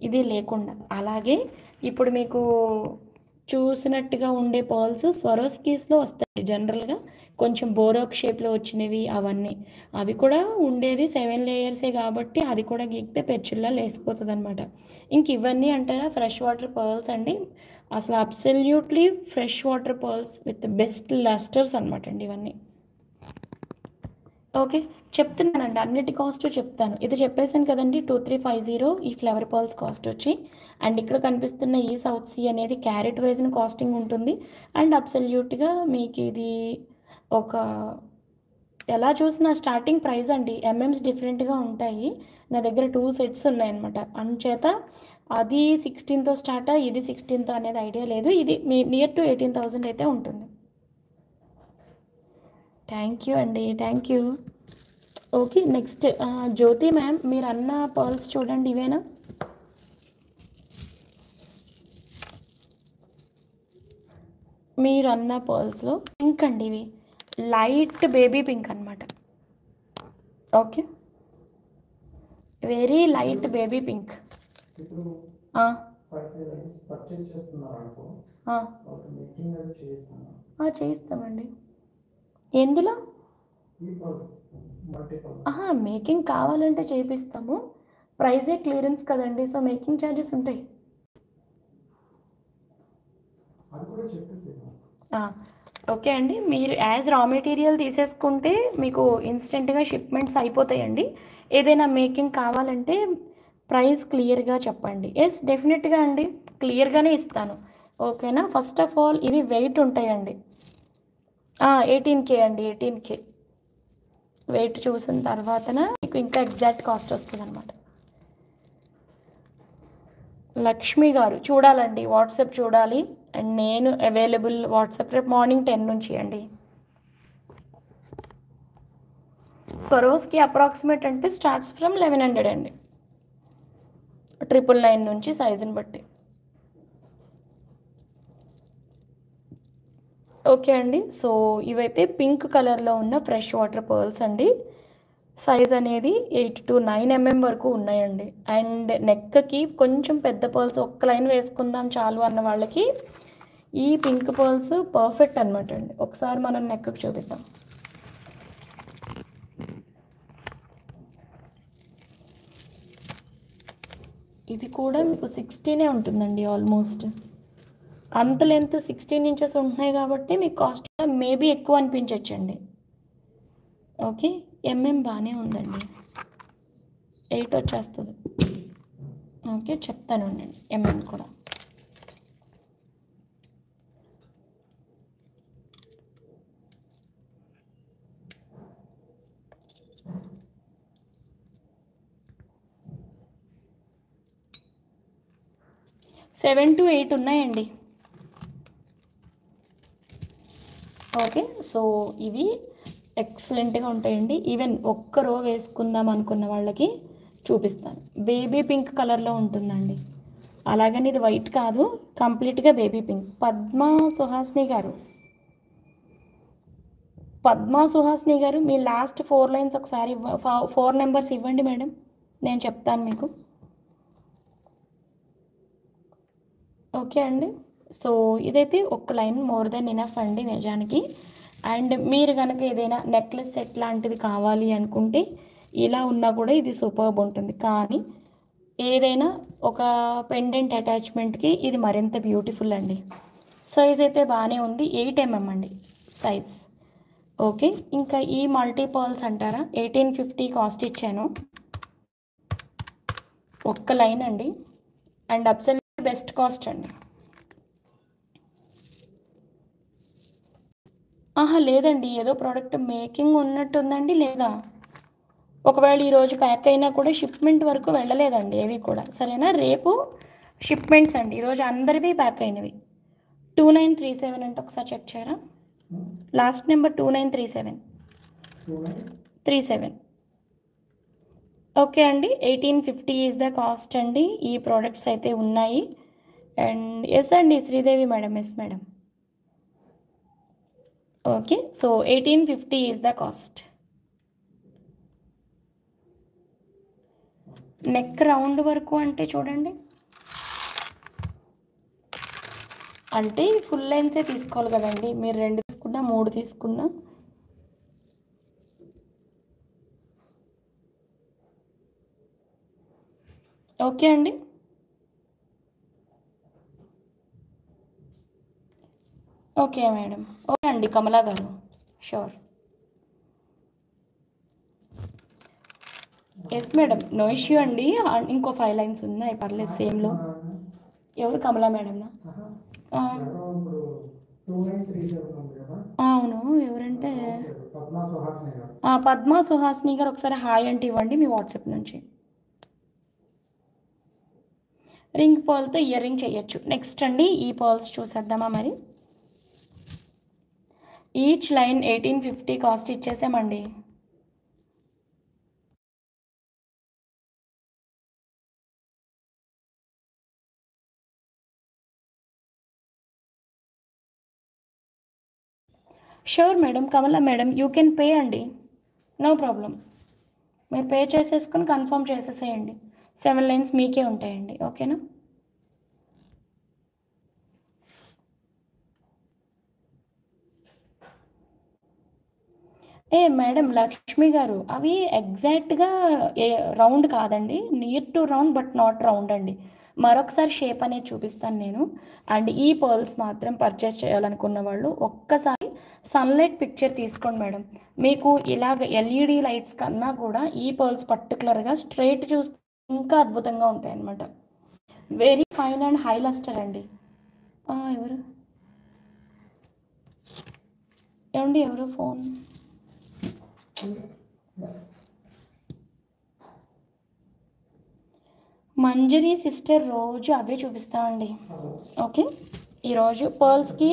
ఇది లేకుండా. అలాగే ఇప్పుడు మీకు చూసినట్టుగా ఉండే పర్ల్స్ స్వరోస్కీస్లో వస్తాయి జనరల్గా, కొంచెం బోరోక్ షేప్లో వచ్చినవి అవన్నీ. అవి కూడా ఉండేది 7 లేయర్సే కాబట్టి అది కూడా గీక్తే పెచ్చుల్లా లేసిపోతుంది అనమాట. ఇంక ఇవన్నీ అంటారా ఫ్రెష్ వాటర్ పర్ల్స్ అండి. అసలు absolutely fresh water pearls with best lustres అనమాట అండి ఇవన్నీ. ఓకే, చెప్తున్నానండి, అన్నిటి కాస్ట్ చెప్తాను. ఇది చెప్పేసాను కదండి, 2350 ఈ ఫ్లవర్ పర్ల్స్ కాస్ట్ వచ్చి. అండ్ ఇక్కడ కనిపిస్తున్న ఈ సౌత్ సీ అనేది క్యారెట్ వైజ్న కాస్టింగ్ ఉంటుంది. అండ్ అబ్సల్యూట్గా మీకు ఇది ఒక ఎలా చూసినా స్టార్టింగ్ ప్రైస్ అండి. ఎంఎంస్ డిఫరెంట్గా ఉంటాయి. నా దగ్గర 2 సెట్స్ ఉన్నాయన్నమాట. అందుచేత అది 16తో స్టార్ట్, ఇది 16తో అనేది ఐడియా లేదు. ఇది మీ నియర్ టు 18,000 అయితే ఉంటుంది. థ్యాంక్ యూ అండి, thank you. Okay, next Jyothi ma'am, మీరు అన్న పర్ల్స్ చూడండి, ఇవేనా? మీరు అన్న పర్ల్స్లో పింక్ అండి, ఇవి లైట్ బేబీ పింక్ అనమాట. Okay, very light baby pink. చేయిస్తామండి. ఎందులో? మేకింగ్ కావాలంటే చేయిస్తాము. ప్రైజే క్లియరెన్స్ కదండి, సో మేకింగ్ ఛార్జెస్ ఉంటాయి. ఓకే అండి, మీరు యాజ్ రా మెటీరియల్ తీసేసుకుంటే మీకు ఇన్స్టెంట్గా షిప్మెంట్స్ అయిపోతాయండి. ఏదైనా మేకింగ్ కావాలంటే ప్రైస్ క్లియర్గా చెప్పండి. ఎస్ డెఫినెట్గా అండి, క్లియర్గానే ఇస్తాను. ఓకేనా? ఫస్ట్ ఆఫ్ ఆల్ ఇవి వెయిట్ ఉంటాయండి. 18K అండి, 18K. వెయిట్ చూసిన తర్వాతన మీకు ఇంకా ఎగ్జాక్ట్ కాస్ట్ వస్తుంది అనమాట. లక్ష్మి గారు చూడాలండి, వాట్సాప్ చూడాలి. అండ్ నేను అవైలబుల్ వాట్సాప్ రేపు మార్నింగ్ 10 నుంచి అండి. స్వరోస్కి అప్రాక్సిమేట్ అంటే స్టార్ట్స్ ఫ్రమ్ 1100 అండి, 999 నుంచి సైజుని బట్టి. ఓకే అండి. సో ఇవైతే పింక్ కలర్లో ఉన్న ఫ్రెష్ వాటర్ పర్ల్స్ అండి. సైజ్ అనేది 8 to 9 mm వరకు ఉన్నాయండి. అండ్ నెక్కి కొంచెం పెద్ద పర్ల్స్ ఒక్క లైన్ వేసుకుందాం చాలు అన్న వాళ్ళకి ఈ పింక్ పర్ల్స్ పర్ఫెక్ట్ అనమాట అండి. ఒకసారి మనం నెక్కి చూపిద్దాం. ఇది కూడా మీకు 16 ఉంటుందండి ఆల్మోస్ట్. అంత లెంత్ 16 ఇంచెస్ ఉంటున్నాయి కాబట్టి మీకు కాస్ట్ మేబీ ఎక్కువ అనిపించవచ్చండి. ఓకే, బాగానే ఉందండి, 8 వచ్చేస్తుంది. ఓకే, చెప్తాను ఉండండి కూడా. 7 to 8 ఉన్నాయండి. ఓకే, సో ఇవి ఎక్సలెంట్గా ఉంటాయండి. ఈవెన్ ఒక్క రో వేసుకుందాం అనుకున్న వాళ్ళకి చూపిస్తాను. బేబీ పింక్ కలర్లో ఉంటుందండి. అలాగని ఇది వైట్ కాదు, కంప్లీట్గా బేబీ పింక్. పద్మా సుహాస్ని గారు మీ లాస్ట్ 4 లైన్స్ ఒకసారి 4 నెంబర్స్ ఇవ్వండి మేడం, నేను చెప్తాను మీకు. ఓకే అండి, సో ఇదైతే ఒక లైన్ మోర్ దెన్ ఇనఫ్ అండి నిజానికి. అండ్ మీరు కనుక ఏదైనా నెక్లెస్ సెట్ లాంటిది కావాలి అనుకుంటే ఇలా ఉన్నా కూడా ఇది సూపర్బ్ ఉంటుంది. కానీ ఏదైనా ఒక పెండెంట్ అటాచ్మెంట్కి ఇది మరింత బ్యూటిఫుల్ అండి. సైజ్ అయితే బాగానే ఉంది, 8mm అండి సైజ్. ఓకే, ఇంకా ఈ మల్టీ పర్ల్స్ అంటారా, 1850 కాస్ట్ ఇచ్చాను. ఒక్క లైన్ అండి, అండ్ అబ్సల్యూట్ బెస్ట్ కాస్ట్ అండి. లేదండి, ఏదో ప్రోడక్ట్ మేకింగ్ ఉన్నట్టుందండి. లేదా ఒకవేళ ఈరోజు ప్యాక్ అయినా కూడా షిప్మెంట్ వరకు వెళ్ళలేదండి ఏవి కూడా. సరేనా, రేపు షిప్మెంట్స్ అండి. ఈరోజు అందరివి ప్యాక్ అయినవి. 2937 అంటే ఒకసారి చెక్ చేయరా, లాస్ట్ నెంబర్ 2937. ఓకే అండి, 1850 ఈజ్ ద కాస్ట్ అండి. ఈ ప్రోడక్ట్స్ అయితే ఉన్నాయి. అండ్ ఎస్ అండి Sridevi madam, yes madam. Okay, so 1850 is the cost. Neck round వరకు అంటే చూడండి, అంటే ఫుల్ లెన్సే తీసుకోవాలి కదండి. మీరు 2 తీసుకున్నా 3 తీసుకున్నా. ఓకే అండి, ఓకే మేడం. ఓకే అండి కమలా గారు, sure. Yes madam, no issue అండి. ఇంకో 5 లైన్స్ ఉన్నాయి, పర్లేదు సేమ్లో. ఎవరు, కమలా మేడంనా? అవును, ఎవరంటే పద్మా సుహాస్ని గారు. ఒకసారి హాయ్ అంటే ఇవ్వండి మీ వాట్సాప్ నుంచి. రింగ్ పర్ల్తో ఇయర్ రింగ్ చేయొచ్చు. నెక్స్ట్ అండి ఈ పర్ల్స్ చూసేద్దామా మరి. ఈచ్ లైన్ 1850 కాస్ట్ ఇచ్చేసామండి. Sure madam, Kamala madam, you can pay అండి, నో ప్రాబ్లం. మీరు పే చేసేసుకుని కన్ఫర్మ్ చేసేసేయండి. 7 లైన్స్ మీకే ఉంటాయండి. ఓకేనా. మేడం లక్ష్మి గారు, అవి ఎగ్జాక్ట్గా రౌండ్ కాదండి, near to round but not round అండి. మరొకసారి షేప్ అనేది చూపిస్తాను నేను. అండ్ ఈ పర్ల్స్ మాత్రం పర్చేస్ చేయాలనుకున్న వాళ్ళు ఒక్కసారి సన్లైట్ పిక్చర్ తీసుకోండి మేడం. మీకు ఇలాగ ఎల్ఈడి లైట్స్ కన్నా కూడా ఈ పర్ల్స్ పర్టికులర్గా స్ట్రైట్ చూస్తే ఇంకా అద్భుతంగా ఉంటాయి అన్నమాట. Very fine and high lustre అండి. ఎవరు ఏమండి, ఎవరు ఫోన్? మంజరి సిస్టర్, రోజు అవే చూపిస్తామండి. ఓకే, ఈరోజు పర్ల్స్కి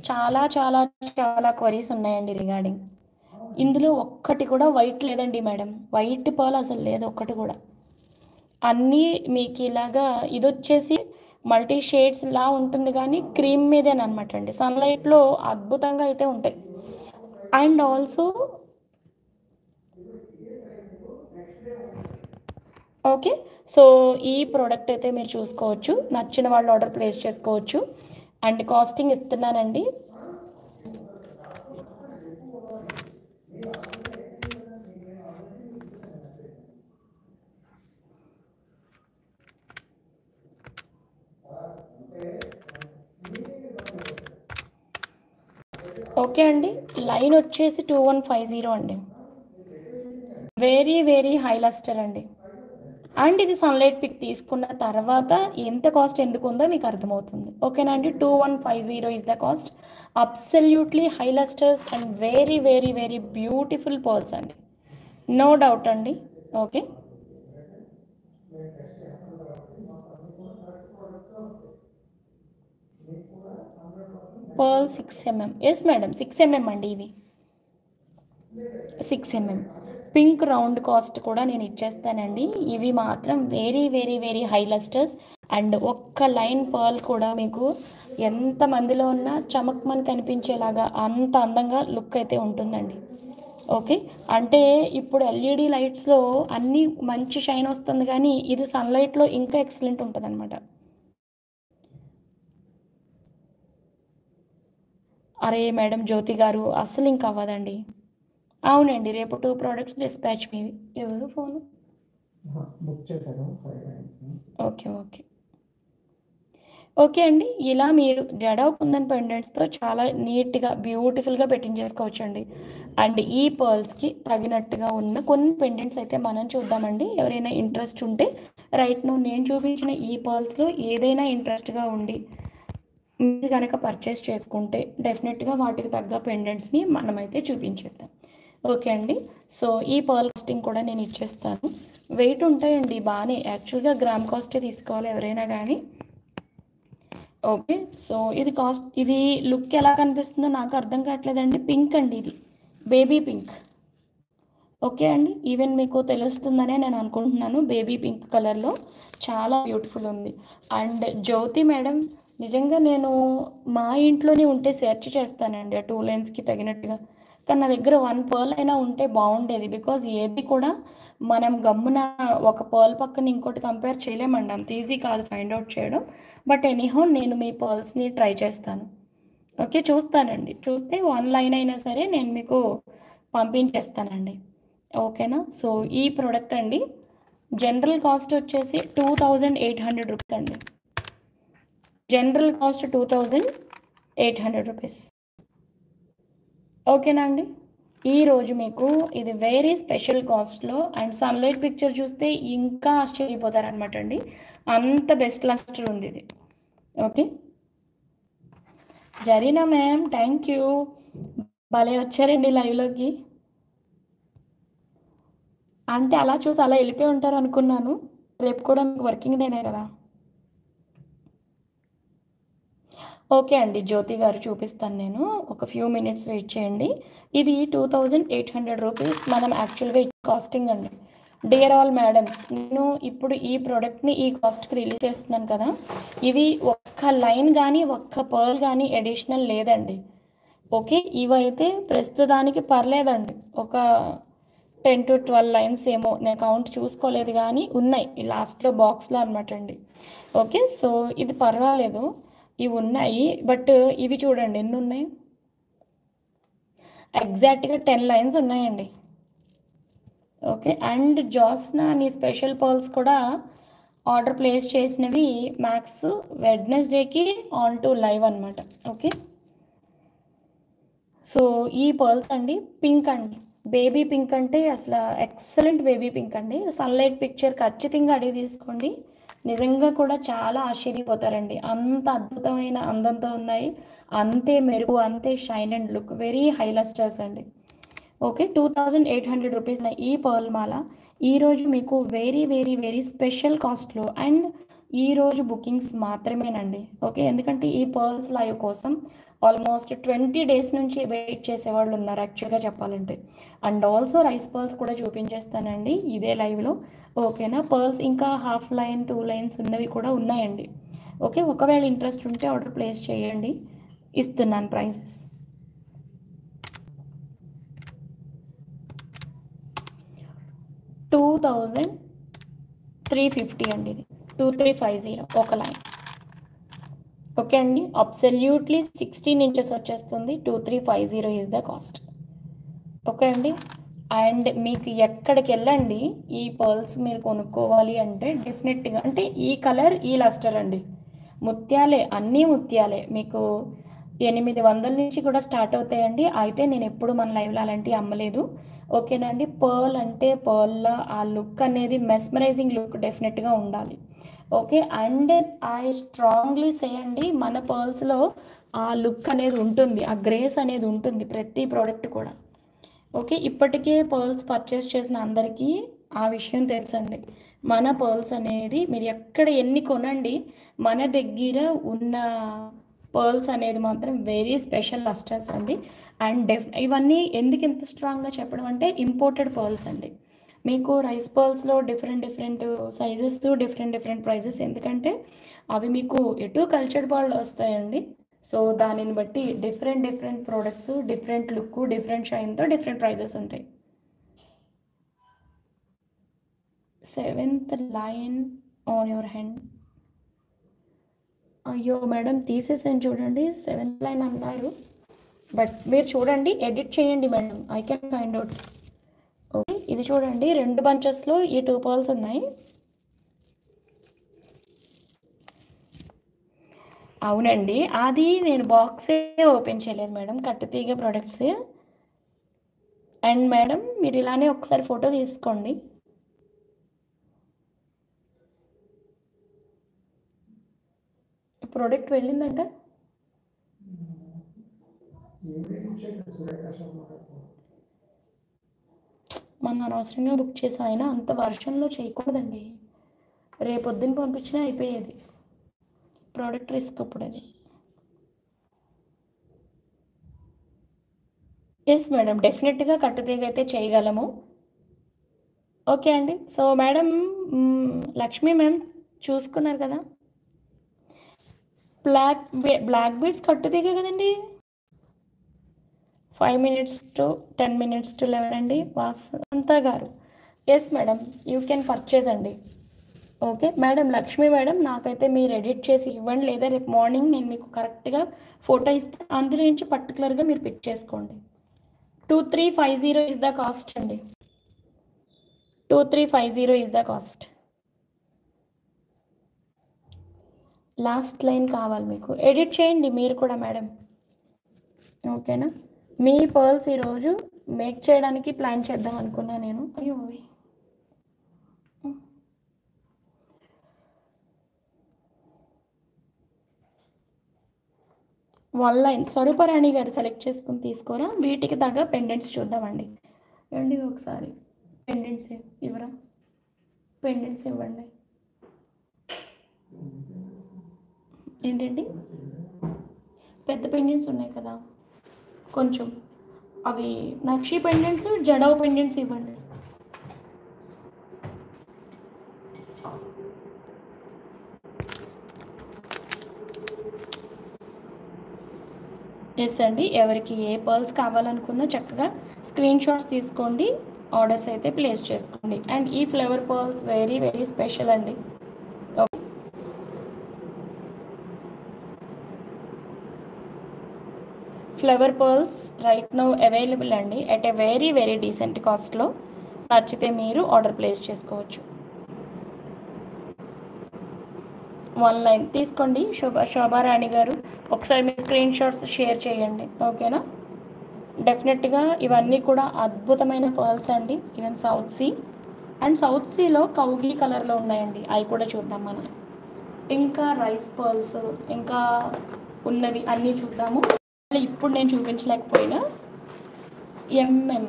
చాలా చాలా చాలా క్వరీస్ ఉన్నాయండి రిగార్డింగ్. ఇందులో ఒక్కటి కూడా వైట్ లేదండి మేడం, వైట్ పర్ల్ అసలు లేదు ఒక్కటి కూడా. అన్నీ మీకు ఇలాగా ఇది వచ్చేసి మల్టీ షేడ్స్ లా ఉంటుంది, కానీ క్రీమ్ మీదేనమాట అండి. సన్లైట్లో అద్భుతంగా అయితే ఉంటాయి. అండ్ ఆల్సో ఓకే, సో ఈ ప్రోడక్ట్ అయితే మీరు చూసుకోవచ్చు, నచ్చిన వాళ్ళు ఆర్డర్ ప్లేస్ చేసుకోవచ్చు. అండ్ కాస్టింగ్ ఇస్తున్నానండి. ఓకే అండి, లైన్ వచ్చేసి 2150 అండి. వెరీ వెరీ హై లస్టర్ అండి. అండ్ ఇది సన్లైట్ పిక్ తీసుకున్న తర్వాత ఎంత కాస్ట్ ఎందుకు ఉందో మీకు అర్థమవుతుంది. ఓకేనా అండి, 2150 is the cost. Absolutely high lustres and very very very beautiful pearls అండి, నో డౌట్ అండి. Okay, pearl 6 mm. Yes madam, 6 mm అండి ఇవి. 6 mm పింక్ రౌండ్ కాస్ట్ కూడా నేను ఇచ్చేస్తానండి. ఇవి మాత్రం very very very high lustres. And ఒక్క లైన్ పర్ల్ కూడా మీకు ఎంత మందిలో ఉన్నా చమక్మని కనిపించేలాగా అంత అందంగా లుక్ అయితే ఉంటుందండి. ఓకే, అంటే ఇప్పుడు ఎల్ఈడి లైట్స్లో అన్నీ మంచి షైన్ వస్తుంది, కానీ ఇది సన్లైట్లో ఇంకా ఎక్సలెంట్ ఉంటుంది అనమాట. అరే మేడం జ్యోతి గారు, అస్సలు ఇంకా అవ్వదండి. అవునండి, రేపు 2 ప్రోడక్ట్స్ డిస్పాచ్ మీవి. ఎవరు ఫోను? బుక్ చేశారు. ఓకే ఓకే ఓకే అండి. ఇలా మీరు జడ కుందన్ పెండెంట్స్తో చాలా నీట్గా బ్యూటిఫుల్గా పెట్టించేసుకోవచ్చండి. అండ్ ఈ పర్ల్స్కి తగినట్టుగా ఉన్న కొన్ని పెండెంట్స్ అయితే మనం చూద్దామండి. ఎవరైనా ఇంట్రెస్ట్ ఉంటే రైట్ నో నేను చూపించిన ఈ పర్ల్స్లో ఏదైనా ఇంట్రెస్ట్గా ఉండి మీరు కనుక పర్చేస్ చేసుకుంటే డెఫినెట్గా వాటికి తగ్గ పెండెంట్స్ని మనమైతే చూపించేద్దాం. ఓకే అండి. సో ఈ పర్ల్ కాస్టింగ్ కూడా నేను ఇచ్చేస్తాను. వెయిట్ ఉంటాయండి బాగానే, యాక్చువల్గా గ్రామ్ కాస్టే తీసుకోవాలి ఎవరైనా కానీ. ఓకే, సో ఇది కాస్ట్, ఇది లుక్ ఎలా కనిపిస్తుందో నాకు అర్థం కావట్లేదండి. పింక్ అండి, ఇది బేబీ పింక్. ఓకే అండి, ఈవెన్ మీకు తెలుస్తుందనే నేను అనుకుంటున్నాను. బేబీ పింక్ కలర్లో చాలా బ్యూటిఫుల్ ఉంది. అండ్ జ్యోతి మేడం, నిజంగా నేను మా ఇంట్లోనే ఉంటే సెర్చ్ చేస్తానండి ఆ 2 లైన్స్కి తగినట్టుగా. కానీ నా దగ్గర 1 పర్ల్ అయినా ఉంటే బాగుండేది. బికాజ్ ఏది కూడా మనం గమ్మున ఒక పర్ల్ పక్కన ఇంకోటి కంపేర్ చేయలేమండి, అంత ఈజీ కాదు ఫైండ్ అవుట్ చేయడం. బట్ ఎనీహౌ నేను మీ పర్ల్స్ని ట్రై చేస్తాను. ఓకే, చూస్తానండి. చూస్తే 1 లైన్ అయినా సరే నేను మీకు పంపించేస్తానండి. ఓకేనా. సో ఈ ప్రోడక్ట్ అండి జనరల్ కాస్ట్ వచ్చేసి 2800 రూపీస్ అండి. General cost 2800 rupees. ఓకేనా అండి. ఈరోజు మీకు ఇది వెరీ స్పెషల్ కాస్ట్లో, అండ్ సన్లైట్ పిక్చర్ చూస్తే ఇంకా ఆశ్చర్యపోతారనమాట అండి, అంత బెస్ట్ లస్టర్ ఉంది ఇది. Okay, Zarina ma'am thank you, భలే వచ్చారండి లైవ్లోకి. అంటే అలా చూసి అలా వెళ్ళిపోయి ఉంటారు అనుకున్నాను. రేపు కూడా మీకు వర్కింగ్ డేనే కదా. ఓకే అండి, జ్యోతి గారు చూపిస్తాను నేను, ఒక ఫ్యూ మినిట్స్ వెయిట్ చేయండి. ఇది 2800 రూపీస్ మనం యాక్చువల్గా కాస్టింగ్ అండి. డియర్ ఆల్ మేడమ్స్, నేను ఇప్పుడు ఈ ప్రోడక్ట్ని ఈ కాస్ట్కి రిలీజ్ చేస్తున్నాను కదా, ఇవి ఒక్క లైన్ కానీ ఒక్క పర్ల్ కానీ అడిషనల్ లేదండి. ఓకే, ఇవైతే ప్రస్తుతానికి పర్లేదండి, ఒక 10 to 12 లైన్స్ ఏమో, నేను కౌంట్ చూసుకోలేదు కానీ ఉన్నాయి ఈ లాస్ట్లో బాక్స్లో అనమాట అండి. ఓకే, సో ఇది పర్వాలేదు, ఇవి ఉన్నాయి. బట్ ఇవి చూడండి ఎన్ని ఉన్నాయి, ఎగ్జాక్ట్గా 10 లైన్స్ ఉన్నాయండి. ఓకే, అండ్ జోస్నా నీ స్పెషల్ పర్ల్స్ కూడా ఆర్డర్ ప్లేస్ చేసినవి మ్యాక్స్ వెడ్నెస్డేకి ఆన్ టు లైవ్ అనమాట. ఓకే, సో ఈ పర్ల్స్ అండి పింక్ అండి, బేబీ పింక్ అంటే అసలు ఎక్సలెంట్ బేబీ పింక్ అండి. సన్లైట్ పిక్చర్ ఖచ్చితంగా అడిగి తీసుకోండి, నిజంగా కూడా చాలా ఆశ్చర్యపోతారండి. అంత అద్భుతమైన అందంతో ఉన్నాయి, అంతే మెరుగు, అంతే shine and look, very high lustres అండి. ఓకే, 2800 రూపీస్ ఈ పర్ల్ మాల ఈరోజు మీకు వెరీ వెరీ వెరీ స్పెషల్ కాస్ట్లో, అండ్ ఈరోజు బుకింగ్స్ మాత్రమేనండి. ఓకే, ఎందుకంటే ఈ పర్ల్స్ లైవ్ కోసం ఆల్మోస్ట్ 20 డేస్ నుంచి వెయిట్ చేసేవాళ్ళు ఉన్నారు యాక్చువల్గా చెప్పాలంటే. అండ్ ఆల్సో రైస్ పర్ల్స్ కూడా చూపించేస్తానండి ఇదే లైవ్లో. ఓకేనా, పర్ల్స్ ఇంకా హాఫ్ లైన్ 2 లైన్స్ ఉన్నవి కూడా ఉన్నాయండి. ఓకే, ఒకవేళ ఇంట్రెస్ట్ ఉంటే ఆర్డర్ ప్లేస్ చేయండి, ఇస్తున్నాను ప్రైజెస్. 2350 అండి, ఇది 2350 ఒక లైన్. ఓకే అండి, అబ్సల్యూట్లీ 16 ఇంచెస్ వచ్చేస్తుంది. 2350 ఈజ్ ద కాస్ట్. ఓకే అండి, అండ్ మీకు ఎక్కడికి వెళ్ళండి ఈ పర్ల్స్ మీరు కొనుక్కోవాలి అంటే డెఫినెట్గా, అంటే ఈ కలర్ ఈ లస్టర్ అండి, ముత్యాలే, అన్నీ ముత్యాలే. మీకు 800 నుంచి కూడా స్టార్ట్ అవుతాయండి. అయితే నేను ఎప్పుడు మన లైవ్లో అలాంటివి అమ్మలేదు. ఓకేనా అండి, పర్ల్ అంటే పర్ల్లో ఆ లుక్ అనేది మెస్మరైజింగ్ లుక్ డెఫినెట్గా ఉండాలి. ఓకే, అండ్ ఐ స్ట్రాంగ్లీ సే అండి, మన పర్ల్స్లో ఆ లుక్ అనేది ఉంటుంది, ఆ గ్రేస్ అనేది ఉంటుంది ప్రతి ప్రోడక్ట్ కూడా. ఓకే, ఇప్పటికే పర్ల్స్ పర్చేస్ చేసిన అందరికీ ఆ విషయం తెలుసండి. మన పర్ల్స్ అనేది మీరు ఎక్కడ ఎన్ని కొనండి, మన దగ్గర ఉన్న పర్ల్స్ అనేది మాత్రం వెరీ స్పెషల్ లస్టర్స్ అండి. అండ్ ఇవన్నీ ఎందుకు ఇంత స్ట్రాంగ్గా చెప్పడం అంటే ఇంపోర్టెడ్ పర్ల్స్ అండి. మీకు రైస్ పర్ల్స్లో different different sizes, different different prices, ఎందుకంటే అవి మీకు ఎటు కల్చర్డ్ పర్ల్ వస్తాయండి. సో దానిని బట్టి different different products, different look, different షైన్తో డిఫరెంట్ ప్రైజెస్ ఉంటాయి. 7th line on your hand. అయ్యో మేడం తీసేసాను చూడండి, 7th లైన్ అన్నారు. బట్ మీరు చూడండి, ఎడిట్ చేయండి madam, I can find out. Okay, ఇది చూడండి, 2 బంచెస్లో ఈ 2 పర్ల్స్ ఉన్నాయి. అవునండి, అది నేను బాక్సే ఓపెన్ చేయలేదు మేడం, కట్టుతీగ ప్రోడక్ట్స్. అండ్ మేడం మీరు ఇలానే ఒకసారి ఫోటో తీసుకోండి. ప్రోడక్ట్ వెళ్ళిందంట. మనం అనవసరంగా బుక్ చేసాం, అయినా అంత వర్షంలో చేయకూడదండి. రేపొద్దున పంపించినా అయిపోయేది. ప్రోడక్ట్ రిస్క్ అప్పుడు అది. ఎస్ మేడం, డెఫినెట్గా కట్టుతీగ అయితే చేయగలము. ఓకే అండి. సో మేడం, లక్ష్మి మ్యామ్ చూసుకున్నారు కదా, బ్లాక్ బీడ్స్ కట్టుతీగ కదండి. 5 minutes to 10 minutes to 11 అండి. వాసంత గారు, yes madam, you can purchase అండి. ఓకే మేడం, లక్ష్మి మేడం నాకైతే మీరు ఎడిట్ చేసి ఇవ్వండి, లేదా రేపు మార్నింగ్ నేను మీకు కరెక్ట్గా ఫోటో ఇస్తే అందులో నుంచి పర్టికులర్గా మీరు పిక్ చేసుకోండి. 2350 ఇస్ ద కాస్ట్ అండి. 2350 is the cost. Last line కావాలి మీకు, ఎడిట్ చేయండి మీరు కూడా మేడం. ఓకేనా, మీ పర్ల్స్ ఈరోజు మేక్ చేయడానికి ప్లాన్ చేద్దాం అనుకున్నా నేను. అయ్యో, 1 లైన్ స్వరూపరాణి గారు సెలెక్ట్ చేసుకుని తీసుకోరా. వీటికి తగ్గ పెండెంట్స్ చూద్దామండి. రండి ఒకసారి, పెండెంట్స్ ఇవ్వరా, పెండెంట్స్ ఇవ్వండి. ఏంటండి, పెద్ద పెండెంట్స్ ఉన్నాయి కదా కొంచెం, అవి నక్షి పెండెంట్స్, జడవ్ పెండెంట్స్ ఇవ్వండి. ఎస్ అండి, ఎవరికి ఏ పర్ల్స్ కావాలనుకున్నా చక్కగా స్క్రీన్ షాట్స్ తీసుకోండి, ఆర్డర్స్ అయితే ప్లేస్ చేసుకోండి. అండ్ ఈ flower pearls very very special అండి. Okay, flower pearls right now available అండి, at a very very decent కాస్ట్లో. నచ్చితే మీరు ఆర్డర్ ప్లేస్ చేసుకోవచ్చు. 1 లైన్ తీసుకోండి. శోభారాణి గారు ఒకసారి మీ స్క్రీన్ షాట్స్ షేర్ చేయండి. ఓకేనా, డెఫినెట్గా ఇవన్నీ కూడా అద్భుతమైన పర్ల్స్ అండి. Even south sea, and south సీలో కౌగి కలర్లో ఉన్నాయండి, అవి కూడా చూద్దాం మనం. ఇంకా రైస్ పర్ల్స్ ఇంకా ఉన్నవి అన్నీ చూద్దాము. ఇప్పుడు నేను చూపించలేకపోయినా MM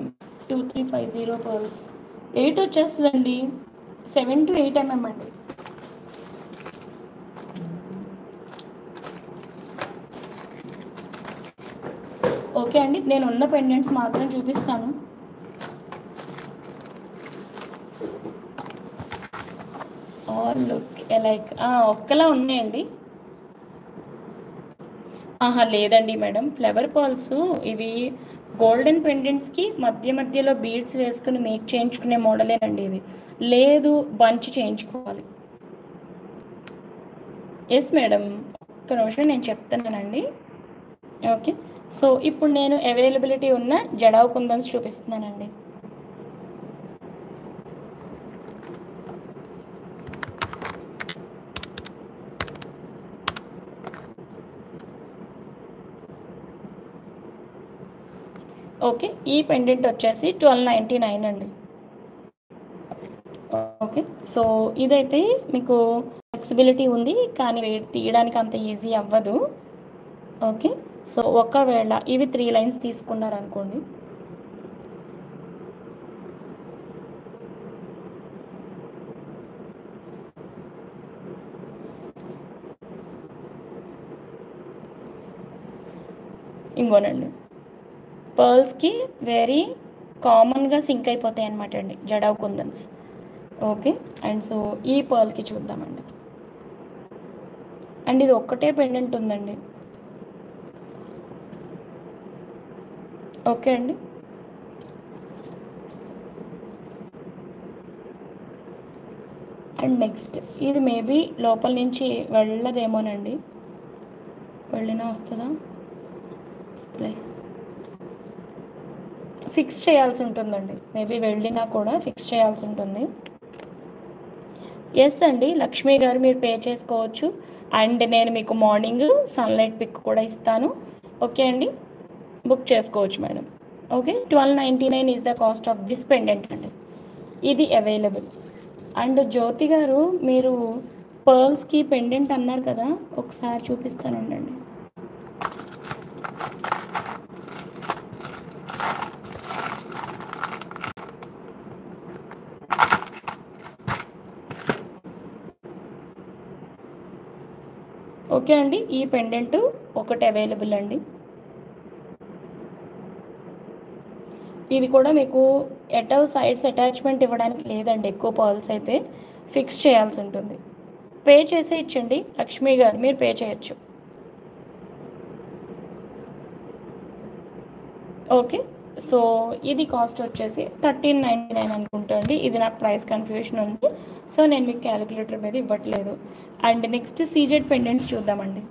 2350 పర్ల్స్ 8 వచ్చేస్తుందండి, 7 to 8 mm అండి. ఓకే అండి, నేను ఉన్న పెండెంట్స్ మాత్రం చూపిస్తాను. ఆల్ లుక్ లైక్ ఒక్కలా ఉన్నాయండి. లేదండి మేడం, ఫ్లవర్ పర్ల్స్ ఇవి గోల్డెన్ పెండెంట్స్కి మధ్య మధ్యలో బీడ్స్ వేసుకుని మేక్ చేయించుకునే మోడలేనండి ఇది. లేదు, బంచ్ చేయించుకోవాలి. ఎస్ మేడం, ఒక్క నిమిషం నేను చెప్తున్నానండి. ఓకే, సో ఇప్పుడు నేను అవైలబిలిటీ ఉన్న జడావ్ కుందన్స్ చూపిస్తున్నానండి. ఓకే, ఈ పెండెంట్ వచ్చేసి 1299 అండి. ఓకే, సో ఇదైతే మీకు ఫ్లెక్సిబిలిటీ ఉంది, కానీ వెయిట్ తీయడానికి అంత ఈజీ అవ్వదు. ఓకే, సో ఒకవేళ ఇవి 3 లైన్స్ తీసుకున్నారనుకోండి, ఇంకోనండి, పర్ల్స్కి వెరీ కామన్గా సింక్ అయిపోతాయి అనమాట అండి జడావ్ కుందన్స్. ఓకే, అండ్ సో ఈ పర్ల్కి చూద్దామండి. అండ్ ఇది ఒక్కటే పెండెంట్ ఉందండి. ఓకే అండి, అండ్ నెక్స్ట్ ఇది మేబీ లోపల నుంచి వెళ్ళదేమోనండి, వెళ్ళినా వస్తుందా, ఫిక్స్ చేయాల్సి ఉంటుందండి, మేబీ వెళ్ళినా కూడా ఫిక్స్ చేయాల్సి ఉంటుంది. ఎస్ అండి, లక్ష్మి గారు మీరు పే చేసుకోవచ్చు. అండ్ నేను మీకు మార్నింగ్ సన్లైట్ పిక్ కూడా ఇస్తాను. ఓకే అండి, బుక్ చేసుకోవచ్చు madam. Okay, 1299 is the cost of this pendant అండి. ఇది అవైలబుల్. అండ్ జ్యోతి గారు మీరు పర్ల్స్కి పెండెంట్ అన్నారు కదా, ఒకసారి చూపిస్తానండి. ఓకే అండి, ఈ పెండెంట్ ఒకటి అవైలబుల్ అండి. ఇది కూడా మీకు సైడ్స్ అటాచ్మెంట్ ఇవ్వడానికి లేదండి, ఎక్కువ పర్ల్స్ అయితే ఫిక్స్ చేయాల్సి ఉంటుంది. పే చేసి ఇచ్చండి లక్ష్మి గారు, మీరు పే చేయొచ్చు. ఓకే, సో ఇది కాస్ట్ వచ్చేసి 1399 అనుకుంటా అండి. ఇది నాకు ప్రైస్ కన్ఫ్యూషన్ ఉంది, సో నేను మీకు క్యాలిక్యులేటర్ మీద ఇవ్వట్లేదు. అండ్ నెక్స్ట్ సీజెడ్ పెండెంట్స్ చూద్దామండి.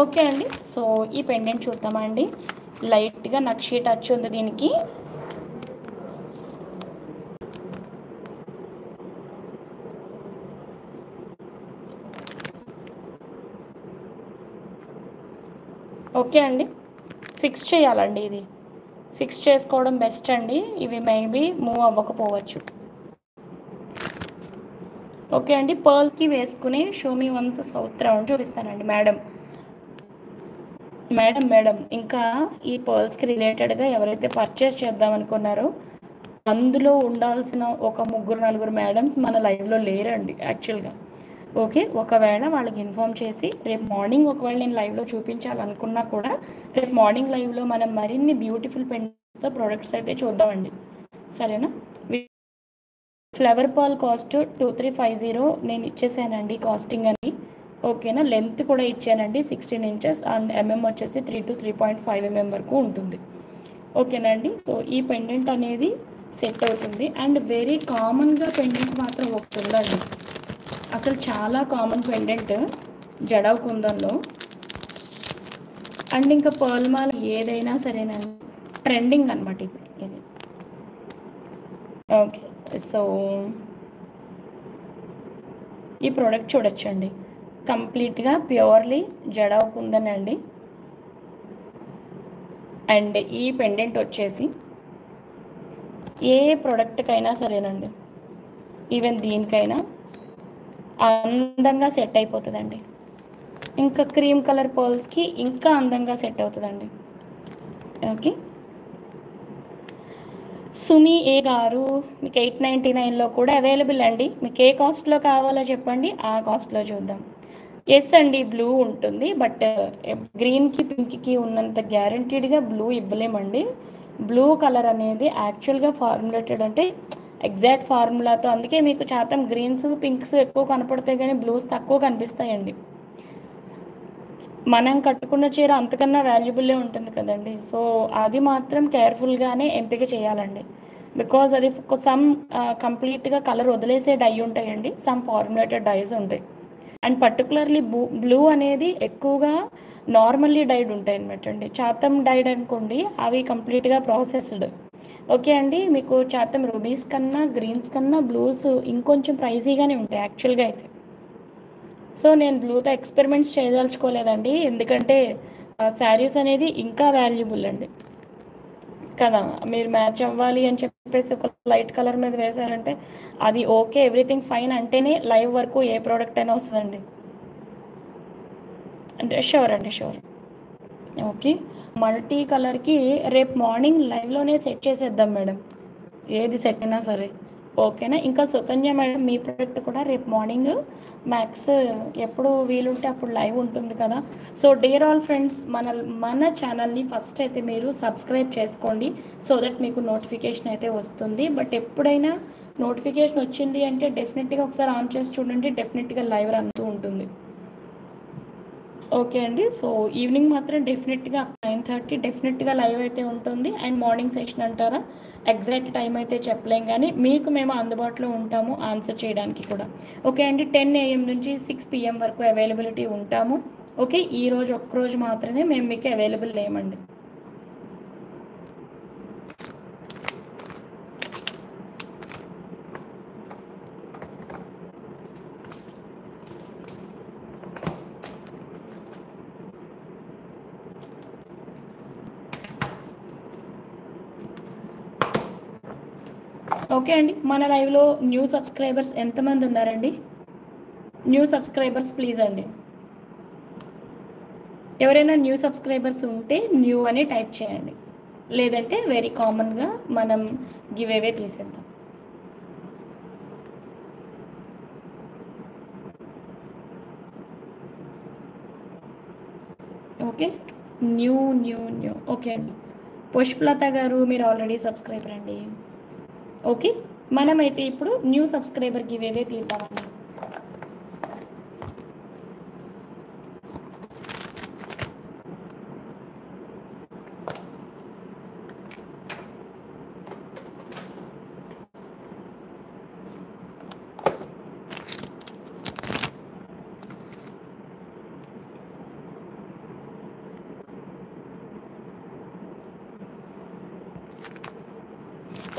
ఓకే అండి, సో ఈ పెండెంట్ చూద్దామా అండి. లైట్గా నక్షి టచ్ ఉంది దీనికి. ఓకే అండి, ఫిక్స్ చేయాలండి, ఇది ఫిక్స్ చేసుకోవడం బెస్ట్ అండి, ఇవి మేబీ మూవ్ అవ్వకపోవచ్చు. ఓకే అండి, పర్ల్కి వేసుకుని షోమీ వన్స్ సౌత్ రౌండ్ చూపిస్తానండి మేడం. మేడం ఇంకా ఈ పర్ల్స్కి రిలేటెడ్గా ఎవరైతే పర్చేస్ చేద్దాం అనుకున్నారో అందులో ఉండాల్సిన ఒక 3-4 మేడమ్స్ మన లైవ్లో లేరండి యాక్చువల్గా. ఓకే, ఒకవేళ వాళ్ళకి ఇన్ఫామ్ చేసి రేపు మార్నింగ్ ఒకవేళ నేను లైవ్లో చూపించాలనుకున్నా కూడా రేపు మార్నింగ్ లైవ్లో మనం మరిన్ని బ్యూటిఫుల్ పెండెంట్స్తో ప్రొడక్ట్స్ అయితే చూద్దామండి, సరేనా. ఫ్లవర్ పర్ల్ కాస్ట్ 2350 నేను ఇచ్చేసానండి కాస్టింగ్ అని. ఓకేనా, లెంత్ కూడా ఇచ్చానండి 16 ఇంచెస్ అండ్ ఎంఎం వచ్చేసి 3 to 3.5 mm వరకు ఉంటుంది. ఓకేనా అండి, సో ఈ పెండెంట్ అనేది సెట్ అవుతుంది. అండ్ వెరీ కామన్గా పెండెంట్ మాత్రం ఒకటి ఉందండి, అసలు చాలా కామన్ పెండెంట్ జడావ్ కుందన్లో. అండ్ ఇంకా పర్ల్ మాల్ ఏదైనా సరేనండి, ట్రెండింగ్ అనమాట ఇప్పుడు ఇది. ఓకే, సో ఈ ప్రోడక్ట్ చూడొచ్చండి, కంప్లీట్గా ప్యూర్లీ జడావ్ కుందన్ అండి. అండ్ ఈ పెండెంట్ వచ్చేసి ఏ ప్రోడక్ట్కైనా సరేనండి, ఈవెన్ దీనికైనా అందంగా సెట్ అయిపోతుందండి. ఇంకా క్రీమ్ కలర్ పర్ల్స్కి ఇంకా అందంగా సెట్ అవుతుందండి. ఓకే, సుమి ఏ గారు మీకు 899లో కూడా అవైలబుల్ అండి. మీకు ఏ కాస్ట్లో కావాలో చెప్పండి, ఆ కాస్ట్లో చూద్దాం. ఎస్ అండి, బ్లూ ఉంటుంది, బట్ గ్రీన్కి పింక్కి ఉన్నంత గ్యారంటీడ్గా బ్లూ ఇవ్వలేమండి. బ్లూ కలర్ అనేది యాక్చువల్గా ఫార్ములేటెడ్ అంటే ఎగ్జాక్ట్ ఫార్ములాతో, అందుకే మీకు శాతం గ్రీన్స్ పింక్స్ ఎక్కువ కనపడతాయి కానీ బ్లూస్ తక్కువ కనిపిస్తాయండి. మనం కట్టుకున్న చీర అంతకన్నా వాల్యుబుల్లే ఉంటుంది కదండి, సో అది మాత్రం కేర్ఫుల్గానే ఎంపిక చేయాలండి. బికాజ్ అది సమ్ కంప్లీట్గా కలర్ వదిలేసే డై ఉంటాయండి, సమ్ ఫార్ములేటెడ్ డైస్ ఉంటాయి. అండ్ పర్టికులర్లీ బ్లూ అనేది ఎక్కువగా నార్మల్లీ డైడ్ ఉంటాయి అనమాట అండి. చాతం డైడ్ అనుకోండి, అవి కంప్లీట్గా ప్రాసెస్డ్. ఓకే అండి, మీకు చాతం రూబీస్ కన్నా గ్రీన్స్ కన్నా బ్లూస్ ఇంకొంచెం ప్రైజీగానే ఉంటాయి యాక్చువల్గా అయితే. సో నేను బ్లూతో ఎక్స్పెరిమెంట్స్ చేయదలుచుకోలేదండి, ఎందుకంటే శారీస్ అనేది ఇంకా వాల్యుబుల్ అండి. కదా! మీరు మ్యాచ్ అవ్వాలి అని చెప్పేసి ఒక లైట్ కలర్ మీద వేశారంటే అది ఓకే, ఎవ్రీథింగ్ ఫైన్ అంటేనే లైవ్ వరకు ఏ ప్రోడక్ట్ అయినా వస్తుందండి. అంటే షూర్ అండి, షూర్. ఓకే. మల్టీ కలర్కి రేపు మార్నింగ్ లైవ్లోనే సెట్ చేసేద్దాం మేడం, ఏది సెట్ అయినా సరే. ఓకేనా? ఇంకా సుకన్య మేడం మీ ప్రోడక్ట్ కూడా రేపు మార్నింగ్ మ్యాక్స్ ఎప్పుడు వీలుంటే అప్పుడు లైవ్ ఉంటుంది కదా. సో డియర్ ఆల్ ఫ్రెండ్స్, మన ఛానల్ని ఫస్ట్ అయితే మీరు సబ్స్క్రైబ్ చేసుకోండి, సో దట్ మీకు నోటిఫికేషన్ అయితే వస్తుంది. బట్ ఎప్పుడైనా నోటిఫికేషన్ వచ్చింది అంటే డెఫినెట్గా ఒకసారి ఆన్ చేసి చూడండి, డెఫినెట్గా లైవ్ రన్ అవుతూ ఉంటుంది. ఓకే అండి. సో ఈవినింగ్ మాత్రం డెఫినెట్గా 9:30 డెఫినెట్గా లైవ్ అయితే ఉంటుంది. అండ్ మార్నింగ్ సెషన్ అంటారా, ఎగ్జాక్ట్ టైం అయితే చెప్పలేం, కానీ మీకు మేము అందుబాటులో ఉంటాము ఆన్సర్ చేయడానికి కూడా. ఓకే అండి. 10 AM నుంచి 6 PM వరకు అవైలబిలిటీ ఉంటాము. ఓకే. ఈరోజు ఒక్కరోజు మాత్రమే మేము మీకు అవైలబుల్ లేమండి. ఓకే అండి. మన లైవ్లో న్యూ సబ్స్క్రైబర్స్ ఎంతమంది ఉన్నారండి? న్యూ సబ్స్క్రైబర్స్ ప్లీజ్ అండి. ఎవరైనా న్యూ సబ్స్క్రైబర్స్ ఉంటే న్యూ అని టైప్ చేయండి, లేదంటే వెరీ కామన్గా మనం గివ్ అవే తీసేద్దాం. Okay. New new new okay అండి. పుష్పలత గారు మీరు ఆల్రెడీ సబ్స్క్రైబర్ అండి. ఓకే. మనమైతే ఇప్పుడు న్యూ సబ్స్క్రైబర్ గివ్ అవే తీద్దామండి.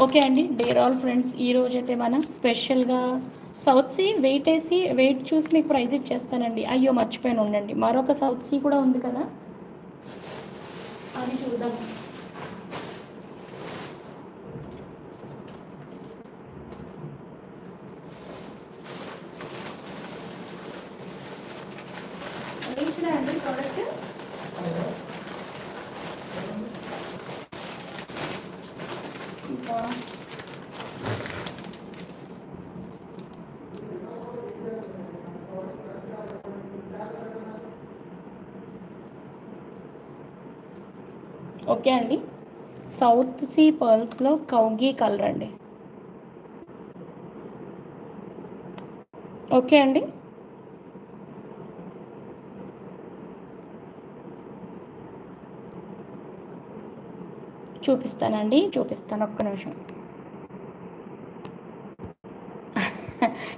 ఓకే అండి. డియర్ ఆల్ ఫ్రెండ్స్, ఈరోజైతే మనం స్పెషల్గా సౌత్ సీ వెయిట్ చూసి మీకు ప్రైజ్ ఇచ్చేస్తానండి. అయ్యో మర్చిపోయాను, ఉండండి, మరొక సౌత్ సీ కూడా ఉంది కదా, అది చూద్దాం. రీచ్డా అండి ప్రోడక్ట్? ఓకే అండి. సౌత్ సీ పర్ల్స్లో కౌగీ కలర్ అండి. ఓకే అండి. చూపిస్తాను, ఒక్క నిమిషం.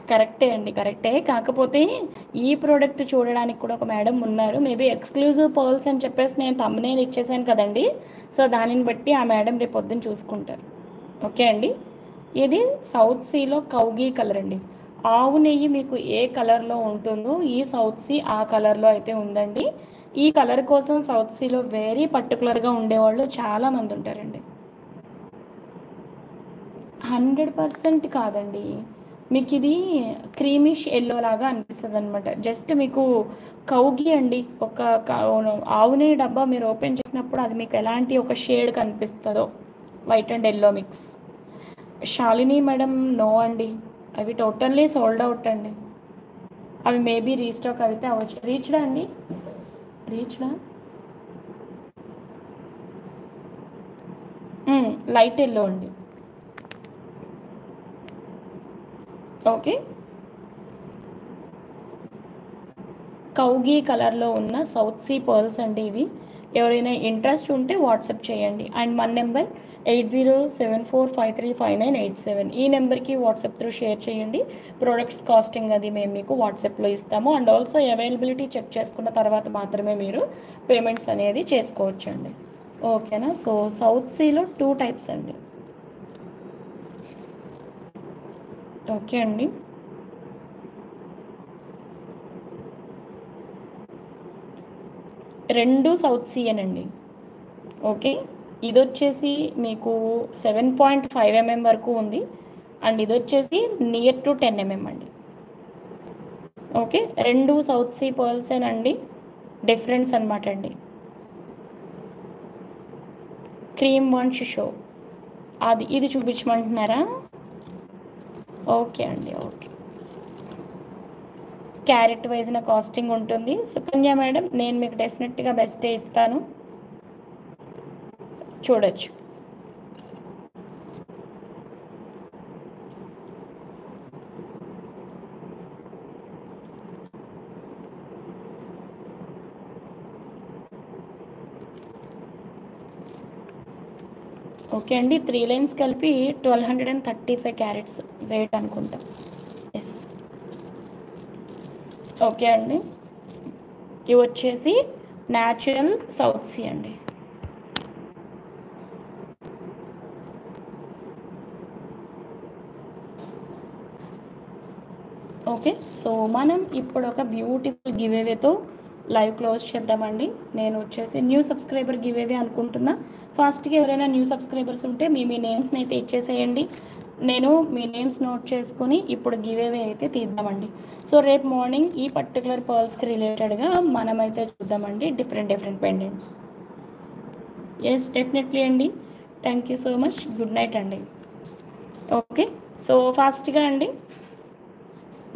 కరెక్టే అండి, కరెక్టే. కాకపోతే ఈ ప్రోడక్ట్ చూడడానికి కూడా ఒక మేడం ఉన్నారు. మేబీ ఎక్స్క్లూజివ్ పర్ల్స్ అని చెప్పేసి నేను థంబ్నెయిల్ ఇచ్చేసాను కదండి, సో దానిని బట్టి ఆ మేడం రేపు పొద్దున్న చూసుకుంటారు. ఓకే అండి. ఇది సౌత్ సీలో కౌగీ కలర్ అండి. ఆవు నెయ్యి మీకు ఏ కలర్లో ఉంటుందో ఈ సౌత్ సీ ఆ కలర్లో అయితే ఉందండి. ఈ కలర్ కోసం సౌత్ సీలో వెరీ పర్టికులర్గా ఉండేవాళ్ళు చాలామంది ఉంటారండి. 100% కాదండి, మీకు ఇది క్రీమిష్ ఎల్లో లాగా అనిపిస్తుంది అనమాట. జస్ట్ మీకు కౌగి అండి, ఒక ఆవు నెయ్యి డబ్బా మీరు ఓపెన్ చేసినప్పుడు అది మీకు ఎలాంటి ఒక షేడ్ కనిపిస్తుందో, white and yellow mix. Shalini madam no అండి, అవి టోటల్లీ సోల్డ్ అవుట్ అండి. అవి మేబీ రీస్టాక్ అయితే అవ్వచ్చు. రీచ్డా అండి? రీచ్డా లైట్ ఎల్లో అండి. ఓకే. కౌగీ కలర్లో ఉన్న సౌత్ సీ పర్ల్స్ అండి ఇవి. ఎవరైనా ఇంట్రెస్ట్ ఉంటే వాట్సాప్ చేయండి. అండ్ మన నెంబర్ 8074535987. ఈ నెంబర్కి వాట్సాప్ త్రూ షేర్ చేయండి. ప్రోడక్ట్స్ కాస్టింగ్ అది మేము మీకు వాట్సాప్లో ఇస్తాము. అండ్ ఆల్సో అవైలబిలిటీ చెక్ చేసుకున్న తర్వాత మాత్రమే మీరు పేమెంట్స్ అనేది చేసుకోవచ్చండి. ఓకేనా? సో సౌత్ సీలో 2 టైప్స్ అండి. ఓకే అండి. రెండు సౌత్ సీయేనండి. ఓకే. ఇది వచ్చేసి మీకు 7.5 mm వరకు ఉంది అండ్ ఇది వచ్చేసి నియర్ టు 10 mm అండి. ఓకే, రెండు సౌత్ సీ పర్ల్సేనండి, డిఫరెన్స్ అనమాట అండి. క్రీమ్ వాంట్ షో అది ఇది చూపించమంటున్నారా? ఓకే అండి, ఓకే. క్యారెట్ వైజ్న కాస్టింగ్ ఉంటుంది. సుకన్య మేడం, నేను మీకు డెఫినెట్గా బెస్టే ఇస్తాను, చూడొచ్చు. ఓకే అండి, 3 లైన్స్ కలిపి 1235 క్యారెట్స్ వెయిట్ అనుకుంటా. ఎస్, ఓకే అండి. ఇవి వచ్చేసి న్యాచురల్ సౌత్ సీ అండి. ఓకే, సో మనం ఇప్పుడు ఒక బ్యూటిఫుల్ గివేవేతో లైవ్ క్లోజ్ చేద్దామండి. నేను వచ్చేసి న్యూ సబ్స్క్రైబర్ గివేవే అనుకుంటున్నా. ఫాస్ట్గా ఎవరైనా న్యూ సబ్స్క్రైబర్స్ ఉంటే మీ నేమ్స్ని అయితే ఇచ్చేసేయండి. నేను మీ నేమ్స్ నోట్ చేసుకొని ఇప్పుడు గివేవే అయితే తీద్దామండి. సో రేపు మార్నింగ్ ఈ పర్టికులర్ పర్ల్స్కి రిలేటెడ్గా మనమైతే చూద్దామండి డిఫరెంట్ పెండెంట్స్. ఎస్, డెఫినెట్లీ అండి. Thank you so much. Good night అండి. ఓకే, సో ఫాస్ట్గా అండి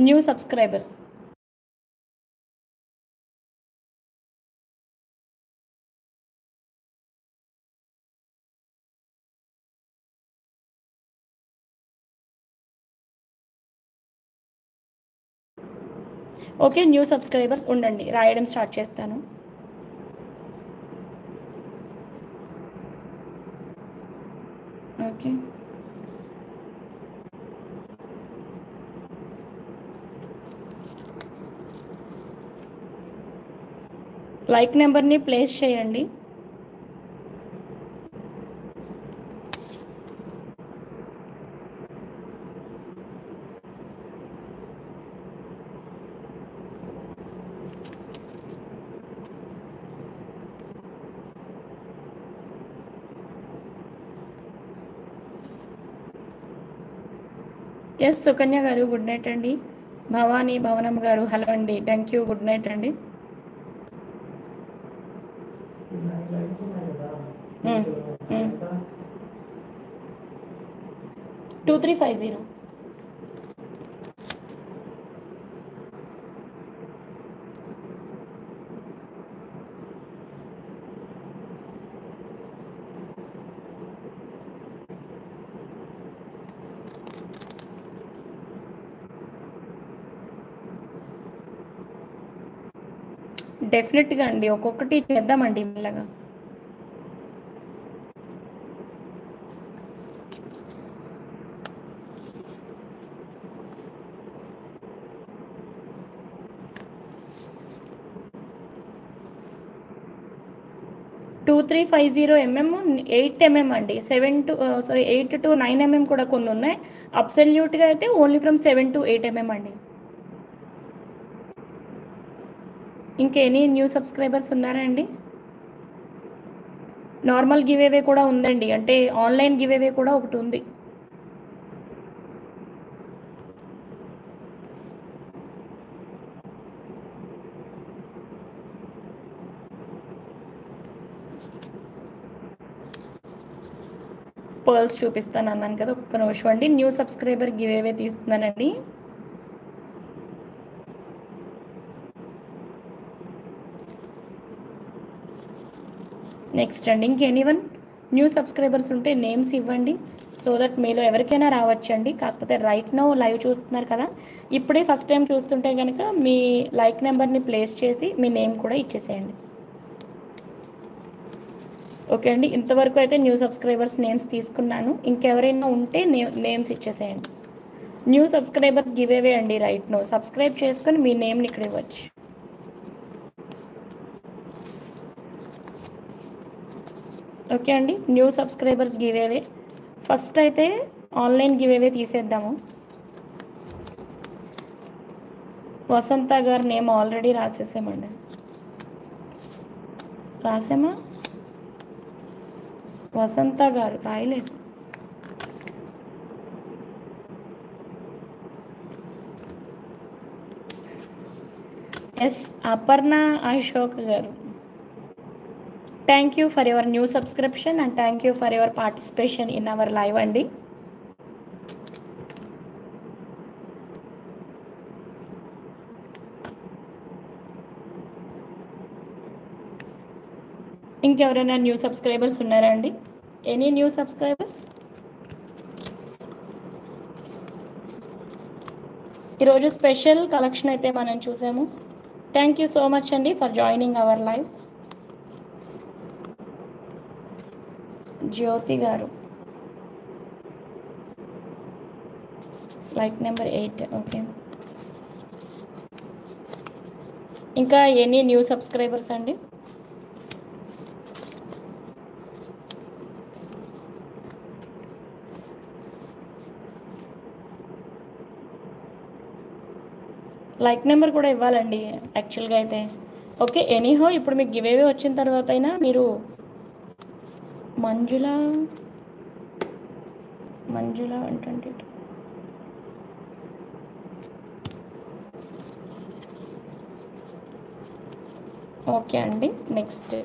new subscribers. Okay, new subscribers ఉండండి, రాయడం స్టార్ట్ చేస్తాను. ఓకే, లైక్ నెంబర్ని ప్లేస్ చేయండి. ఎస్, సుకన్య గారు గుడ్ నైట్ అండి. భవానీ భవనం గారు హలో అండి, థ్యాంక్ యూ, గుడ్ నైట్ అండి. Hmm. 2350. డెఫినెట్గా అండి, ఒక్కొక్కటి చేద్దామండి మెల్లగా. టూ 350 mm 8 mm అండి. 8 to 9 mm కూడా కొన్ని ఉన్నాయి. అబ్సల్యూట్గా అయితే ఓన్లీ ఫ్రమ్ 7 to 8 mm అండి. ఇంకెనీ న్యూ సబ్స్క్రైబర్స్ ఉన్నారా అండి? నార్మల్ గివేవే కూడా ఉందండి, అంటే ఆన్లైన్ గివేవే కూడా ఒకటి ఉంది. పర్ల్స్ చూపిస్తాను అన్నాను కదా, ఒక్క నిమిషం అండి. న్యూ సబ్స్క్రైబర్ గివేవే తీస్తున్నానండి. నెక్స్ట్ అండి, ఇంకెనీవన్ న్యూ సబ్స్క్రైబర్స్ ఉంటే నేమ్స్ ఇవ్వండి, సో దట్ మీలో ఎవరికైనా రావచ్చండి. కాకపోతే రైట్ నో లైవ్ చూస్తున్నారు కదా, ఇప్పుడే ఫస్ట్ టైం చూస్తుంటే కనుక మీ లైక్ నెంబర్ని ప్లేస్ చేసి మీ నేమ్ కూడా ఇచ్చేసేయండి. ఓకే అండి, ఇంతవరకు అయితే న్యూ సబ్స్క్రైబర్స్ నేమ్స్ తీసుకున్నాను. ఇంకెవరైనా ఉంటే నేమ్స్ ఇచ్చేసేయండి. న్యూ సబ్స్క్రైబర్స్ గివేవే అండి, రైట్ నో సబ్స్క్రైబ్ చేసుకొని మీ నేమ్ని ఇక్కడ ఇవ్వచ్చు. ఓకే అండి, న్యూ సబ్స్క్రైబర్స్ గివేవే. ఫస్ట్ అయితే ఆన్లైన్ గివేవే తీసేద్దాము. వసంత గారి నేమ్ ఆల్రెడీ రాసేసామండి. రాసామా? వసంత గారు రాయలేదు. Yes Aparna Ashok garu, thank you for your new subscription and thank you for your participation in our live అండి. ఇంకెవరైనా న్యూ సబ్స్క్రైబర్స్ ఉన్నారా అండి? Any new subscribers? ఈరోజు స్పెషల్ కలెక్షన్ అయితే మనం చూసాము. థ్యాంక్ యూ సో మచ్ అండి ఫర్ జాయినింగ్ అవర్ లైవ్. జ్యోతి గారు లైక్ నెంబర్ 8. ఓకే, ఇంకా ఎనీ న్యూ సబ్స్క్రైబర్స్ అండి? లైక్ నెంబర్ కూడా ఇవ్వాలండి యాక్చువల్గా అయితే. ఓకే, ఎనీహో ఇప్పుడు మీకు గివేవే వచ్చిన తర్వాత అయినా మీరు మంజుల 122. ఓకే అండి, నెక్స్ట్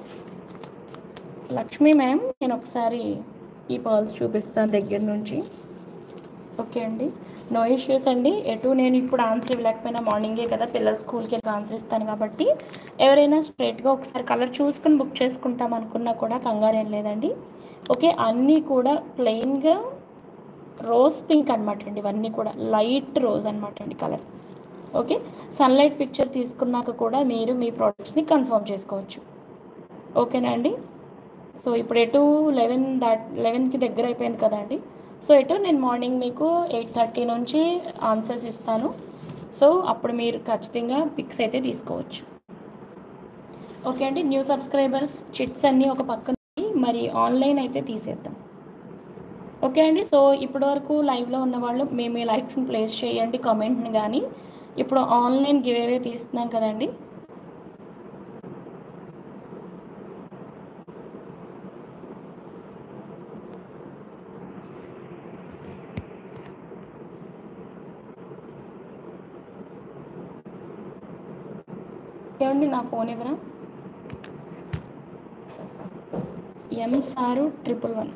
లక్ష్మీ మ్యామ్, నేను ఒకసారి ఈ పర్ల్స్ చూపిస్తాను దగ్గర నుంచి. ఓకే అండి, నో ఇష్యూస్ అండి. ఎటు నేను ఇప్పుడు ఆన్సర్ ఇవ్వలేకపోయినా మార్నింగే కదా పిల్లలు స్కూల్కి వెళ్ళి ఆన్సర్ ఇస్తాను కాబట్టి ఎవరైనా స్ట్రైట్గా ఒకసారి కలర్ చూసుకుని బుక్ చేసుకుంటాం అనుకున్నా కూడా కంగారు ఏం లేదండి. ఓకే, అన్నీ కూడా ప్లెయిన్గా రోజ్ పింక్ అనమాట అండి. ఇవన్నీ కూడా లైట్ రోజ్ అనమాట అండి కలర్. ఓకే, సన్లైట్ పిక్చర్ తీసుకున్నాక కూడా మీరు మీ ప్రోడక్ట్స్ని కన్ఫర్మ్ చేసుకోవచ్చు. ఓకేనా అండి? సో ఇప్పుడు ఎటు 11కి దగ్గర అయిపోయింది కదండి. సో ఎటు నేను మార్నింగ్ మీకు 8:30 నుంచి ఆన్సర్స్ ఇస్తాను. సో అప్పుడు మీరు ఖచ్చితంగా పిక్స్ అయితే తీసుకోవచ్చు. ఓకే అండి, న్యూ సబ్స్క్రైబర్స్ చిట్స్ అన్నీ ఒక పక్కన మరి ఆన్లైన్ అయితే తీసేద్దాం. ఓకే అండి, సో ఇప్పటి వరకు లైవ్లో ఉన్న వాళ్ళు మీ లైక్స్ని ప్లేస్ చేయండి, కామెంట్ని కానీ. ఇప్పుడు ఆన్లైన్ గివేవే తీస్తున్నాం కదండి. ఏమండి నా ఫోన్ ఎవరా? M/111.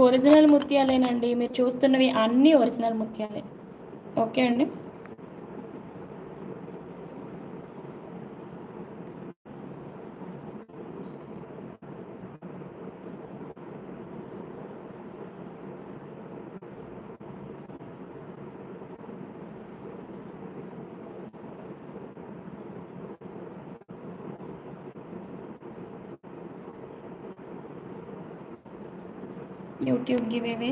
ఒరిజినల్ ముత్యాలేనండి, మీరు చూస్తున్నవి అన్నీ ఒరిజినల్ ముత్యాలే. ఓకే అండి, యూట్యూబ్ గివేవే.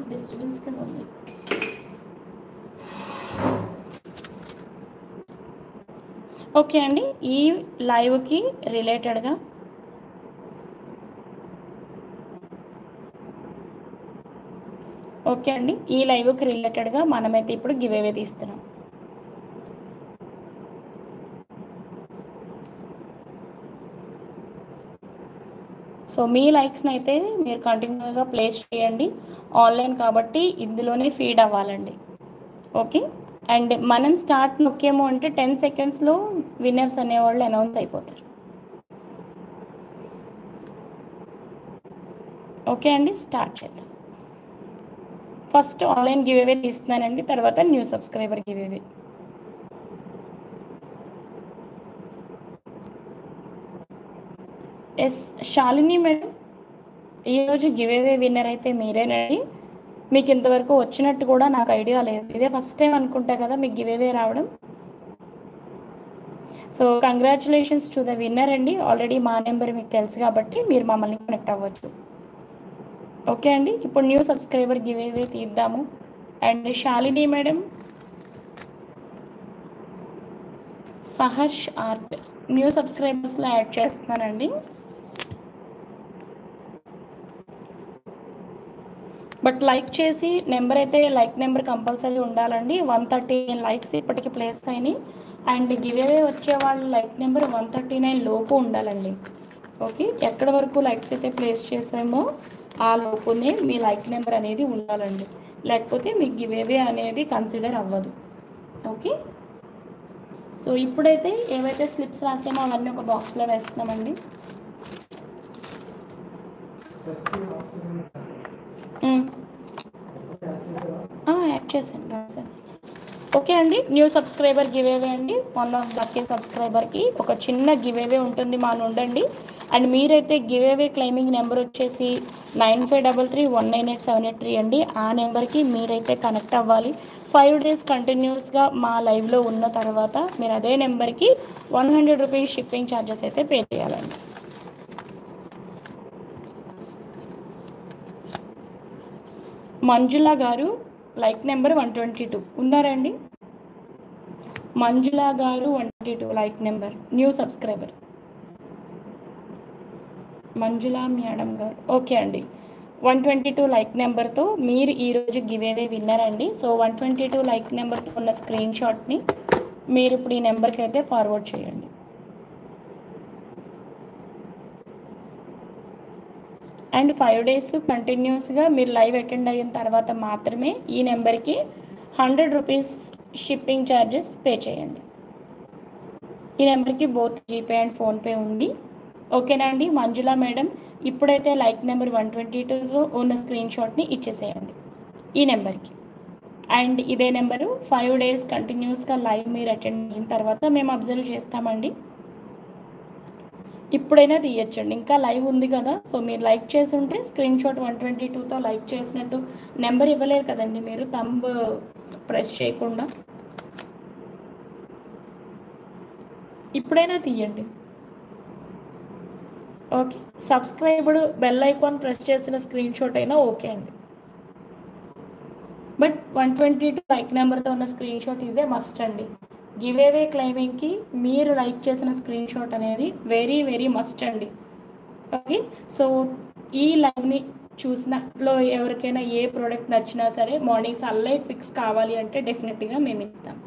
డిస్టర్బెన్స్ కింద ఉంది. ఓకే అండి, ఈ లైవ్కి రిలేటెడ్గా ఓకే అండి, ఈ లైవ్కి రిలేటెడ్గా మనమైతే ఇప్పుడు గివేవే తీస్తున్నాం. సో మీ లైక్స్ని అయితే మీరు కంటిన్యూగా ప్లేస్ చేయండి. ఆన్లైన్ కాబట్టి ఇందులోనే ఫీడ్ అవ్వాలండి. ఓకే, అండ్ మనం స్టార్ట్ నొక్కేమో అంటే 10 సెకండ్స్లో విన్నర్స్ అనేవాళ్ళు అనౌన్స్ అయిపోతారు. ఓకే అండి, స్టార్ట్ చేద్దాం. ఫస్ట్ ఆన్లైన్ గివ్ అవే తీస్తున్నానండి, తర్వాత new subscriber giveaway. Yes Shalini madam, ఈరోజు గివ్ అవే విన్నర్ అయితే మీరేనండి. మీకు ఇంతవరకు వచ్చినట్టు కూడా నాకు ఐడియా లేదు, ఇదే ఫస్ట్ టైం అనుకుంటా కదా మీకు గివ్ అవే రావడం. So congratulations to the winner అండి. ఆల్రెడీ మా నెంబర్ మీకు తెలుసు కాబట్టి మీరు మమ్మల్ని కనెక్ట్ అవ్వచ్చు. ఓకే అండి, ఇప్పుడు న్యూ సబ్స్క్రైబర్ గివ్ అవే తీద్దాము. And Shalini madam, Saharsh art new సబ్స్క్రైబర్స్లో యాడ్ చేస్తున్నానండి. బట్ లైక్ చేసి నెంబర్ అయితే లైక్ నెంబర్ కంపల్సరీ ఉండాలండి. 139 లైక్స్ ఇప్పటికి ప్లేస్ అయినాయి. అండ్ గివ్ అవే వచ్చే వాళ్ళు లైక్ నెంబర్ 139 లోపు ఉండాలండి. ఓకే, ఎక్కడ వరకు లైక్స్ అయితే ప్లేస్ చేసామో ఆ లోపునే మీ లైక్ నెంబర్ అనేది ఉండాలండి, లేకపోతే మీ గివ్ అవే అనేది కన్సిడర్ అవ్వదు. ఓకే, సో ఇప్పుడైతే ఏవైతే స్లిప్స్ రాసామో అవన్నీ ఒక బాక్స్లో వేస్తున్నామండి. యాడ్ చేశాను, రాశాను. ఓకే అండి, న్యూ సబ్స్క్రైబర్ గివ్ అవే అండి. వన్ ఆఫ్ లక్కీ సబ్స్క్రైబర్కి ఒక చిన్న గివ్ అవే ఉంటుంది మా నుండండి. అండ్ మీరైతే గివ్ అవే క్లైమింగ్ నెంబర్ వచ్చేసి 9533198783 అండి. ఆ నెంబర్కి మీరైతే కనెక్ట్ అవ్వాలి. 5 డేస్ కంటిన్యూస్గా మా లైవ్లో ఉన్న తర్వాత మీరు అదే నెంబర్కి 100 రూపీస్ షిప్పింగ్ ఛార్జెస్ అయితే పే చేయాలండి. మంజుల గారు లైక్ నెంబర్ 122 ఉన్నారండి. మంజుల గారు 122 లైక్ నెంబర్, న్యూ సబ్స్క్రైబర్ మంజుల మేడం గారు. ఓకే అండి, 122 లైక్ నెంబర్తో మీరు ఈరోజు గివ్ అవే విన్నర్ అండి. సో 122 లైక్ నెంబర్తో ఉన్న స్క్రీన్ షాట్ని మీరు ఇప్పుడు ఈ నెంబర్కి అయితే ఫార్వర్డ్ చేయండి. అండ్ 5 డేస్ కంటిన్యూస్గా మీరు లైవ్ అటెండ్ అయిన తర్వాత మాత్రమే ఈ నెంబర్కి 100 రూపీస్ షిప్పింగ్ ఛార్జెస్ పే చేయండి. ఈ నెంబర్కి బోత్ జీపే అండ్ ఫోన్పే ఉంది. ఓకేనా అండి. మంజుల మేడం, ఇప్పుడైతే లైక్ నెంబర్ 122 ఉన్న స్క్రీన్ షాట్ని ఇచ్చేసేయండి ఈ నెంబర్కి. అండ్ ఇదే నెంబరు 5 డేస్ కంటిన్యూస్గా లైవ్ మీరు అటెండ్ అయిన తర్వాత మేము అబ్జర్వ్ చేస్తామండి. ఇప్పుడైనా తీయచ్చండి, ఇంకా లైవ్ ఉంది కదా. సో మీరు లైక్ చేసి ఉంటే స్క్రీన్ షాట్ 122తో లైక్ చేసినట్టు నెంబర్ ఇవ్వలేరు కదండి మీరు థంబ్ ప్రెస్ చేయకుండా. ఇప్పుడైనా తీయండి. Okay, subscribed bell icon press చేసిన స్క్రీన్ షాట్ అయినా ఓకే అండి. బట్ 122 లైక్ నెంబర్తో ఉన్న screen shot is a must అండి. గివ్ అవే క్లైమింగ్కి మీరు లైక్ చేసిన స్క్రీన్ షాట్ అనేది వెరీ వెరీ మస్ట్ అండి. ఓకే, సో ఈ లైవ్ని చూసినలో ఎవరికైనా ఏ ప్రోడక్ట్ నచ్చినా సరే మార్నింగ్ సన్లైట్ పిక్స్ కావాలి అంటే డెఫినెట్గా మేము ఇస్తాం.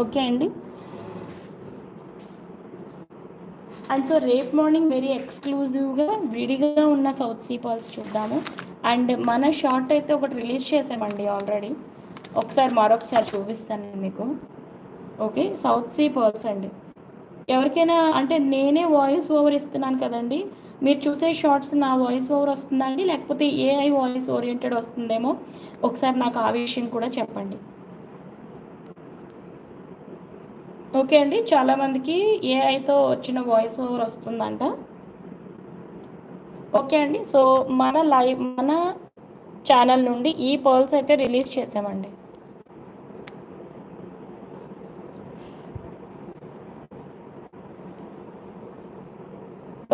ఓకే అండి. అండ్ సో రేపు మార్నింగ్ వెరీ ఎక్స్క్లూజివ్గా విడిగా ఉన్న సౌత్ సీ పర్ల్స్ చూద్దాము. అండ్ మన షార్ట్ అయితే ఒకటి రిలీజ్ చేసామండి ఆల్రెడీ, ఒకసారి మరొకసారి చూపిస్తాను మీకు. ఓకే, సౌత్ సీ పర్ల్స్ అండి. ఎవరికైనా అంటే నేనే వాయిస్ ఓవర్ ఇస్తున్నాను కదండి, మీరు చూసే షార్ట్స్ నా వాయిస్ ఓవర్ వస్తుందండి లేకపోతే ఏఐ వాయిస్ ఓరియంటెడ్ వస్తుందేమో ఒకసారి నాకు ఆ విషయం కూడా చెప్పండి. ఓకే అండి, చాలామందికి ఏఐతో వచ్చిన వాయిస్ ఓవర్ వస్తుందంట. ఓకే అండి, సో మన ఛానల్ నుండి ఈ పర్ల్స్ అయితే రిలీజ్ చేసామండి.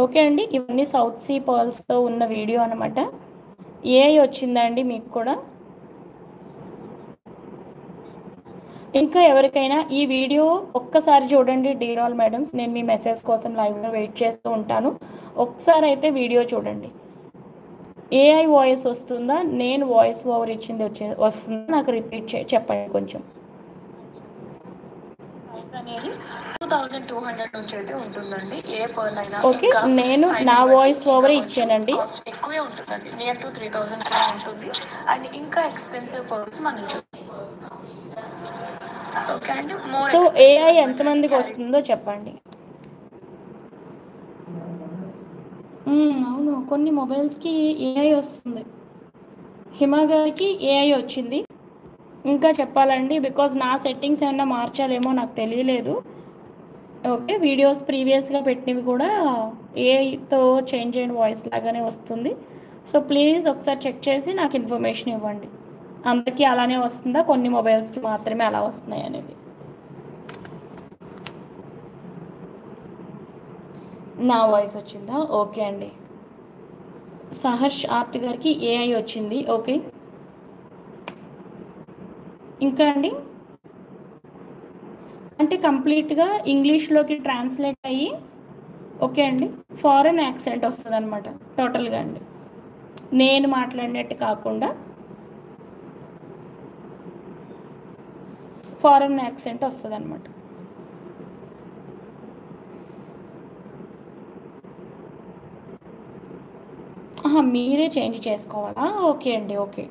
ఓకే అండి, ఇవన్నీ సౌత్ సీ పర్ల్స్తో ఉన్న వీడియో అనమాట. ఏఐ వచ్చిందండి మీకు కూడా. ఇంకా ఎవరికైనా ఈ వీడియో ఒక్కసారి చూడండి డీరాల్ మేడమ్స్, నేను మీ మెసేజ్ కోసం లైవ్లో వెయిట్ చేస్తూ ఉంటాను. ఒకసారి అయితే వీడియో చూడండి. ఏఐ వాయిస్ వస్తుందా, నేను వాయిస్ ఓవర్ ఇచ్చింది వస్తుందా నాకు రిపీట్ చెప్పండి కొంచెం. అనేది 2200 నుంచి అయితే ఉంటుందండి ఏ పర్ల్ అయినా. ఓకే, నేను నా వాయిస్ ఓవర్ ఇచ్చానండి. ఎక్కువే ఉంటుందండి, నియర్ టు 3000 కూడా ఉంటుంది. అండ్ ఇంకా ఎక్స్పెన్సివ్ పర్ల్స్ మనకి. ఓకే అండి, సో ఏఐ ఎంతమందికి వస్తుందో చెప్పండి. అవును. కొన్ని మొబైల్స్‌కి ఏఐ వస్తుంది. హిమ గారికి ఏఐ వచ్చింది. ఇంకా చెప్పాలండి బికాజ్ నా సెట్టింగ్స్ ఏమన్నా మార్చాలేమో నాకు తెలియలేదు. ఓకే. వీడియోస్ ప్రీవియస్‌గా పెట్టినవి కూడా ఏఐతో చేంజ్ అయిన వాయిస్ లాగానే వస్తుంది. సో, ప్లీజ్ ఒకసారి చెక్ చేసి నాకు ఇన్ఫర్మేషన్ ఇవ్వండి. అందరికీ అలానే వస్తుందా? కొన్ని మొబైల్స్‌కి మాత్రమే అలా వస్తున్నాయి అనేది. నా వాయిస్ వచ్చిందా? ఓకే అండి. సహర్ష్ ఆర్ట్ గారికి ఏఐ వచ్చింది. ఓకే. ఇంకా అండి? అంటే కంప్లీట్‌గా ఇంగ్లీష్‌లోకి ట్రాన్స్‌లేట్ అయ్యి ఓకే అండి. ఫారెన్ యాక్సెంట్ వస్తదనమాట టోటల్‌గా అండి. నేను మాట్లాడినట్టు కాకుండా ఫారెన్ యాక్సెంట్ వస్తదనమాట. మీరే చేంజ్ చేసుకోవాలా? ఓకే అండి. ఓకే.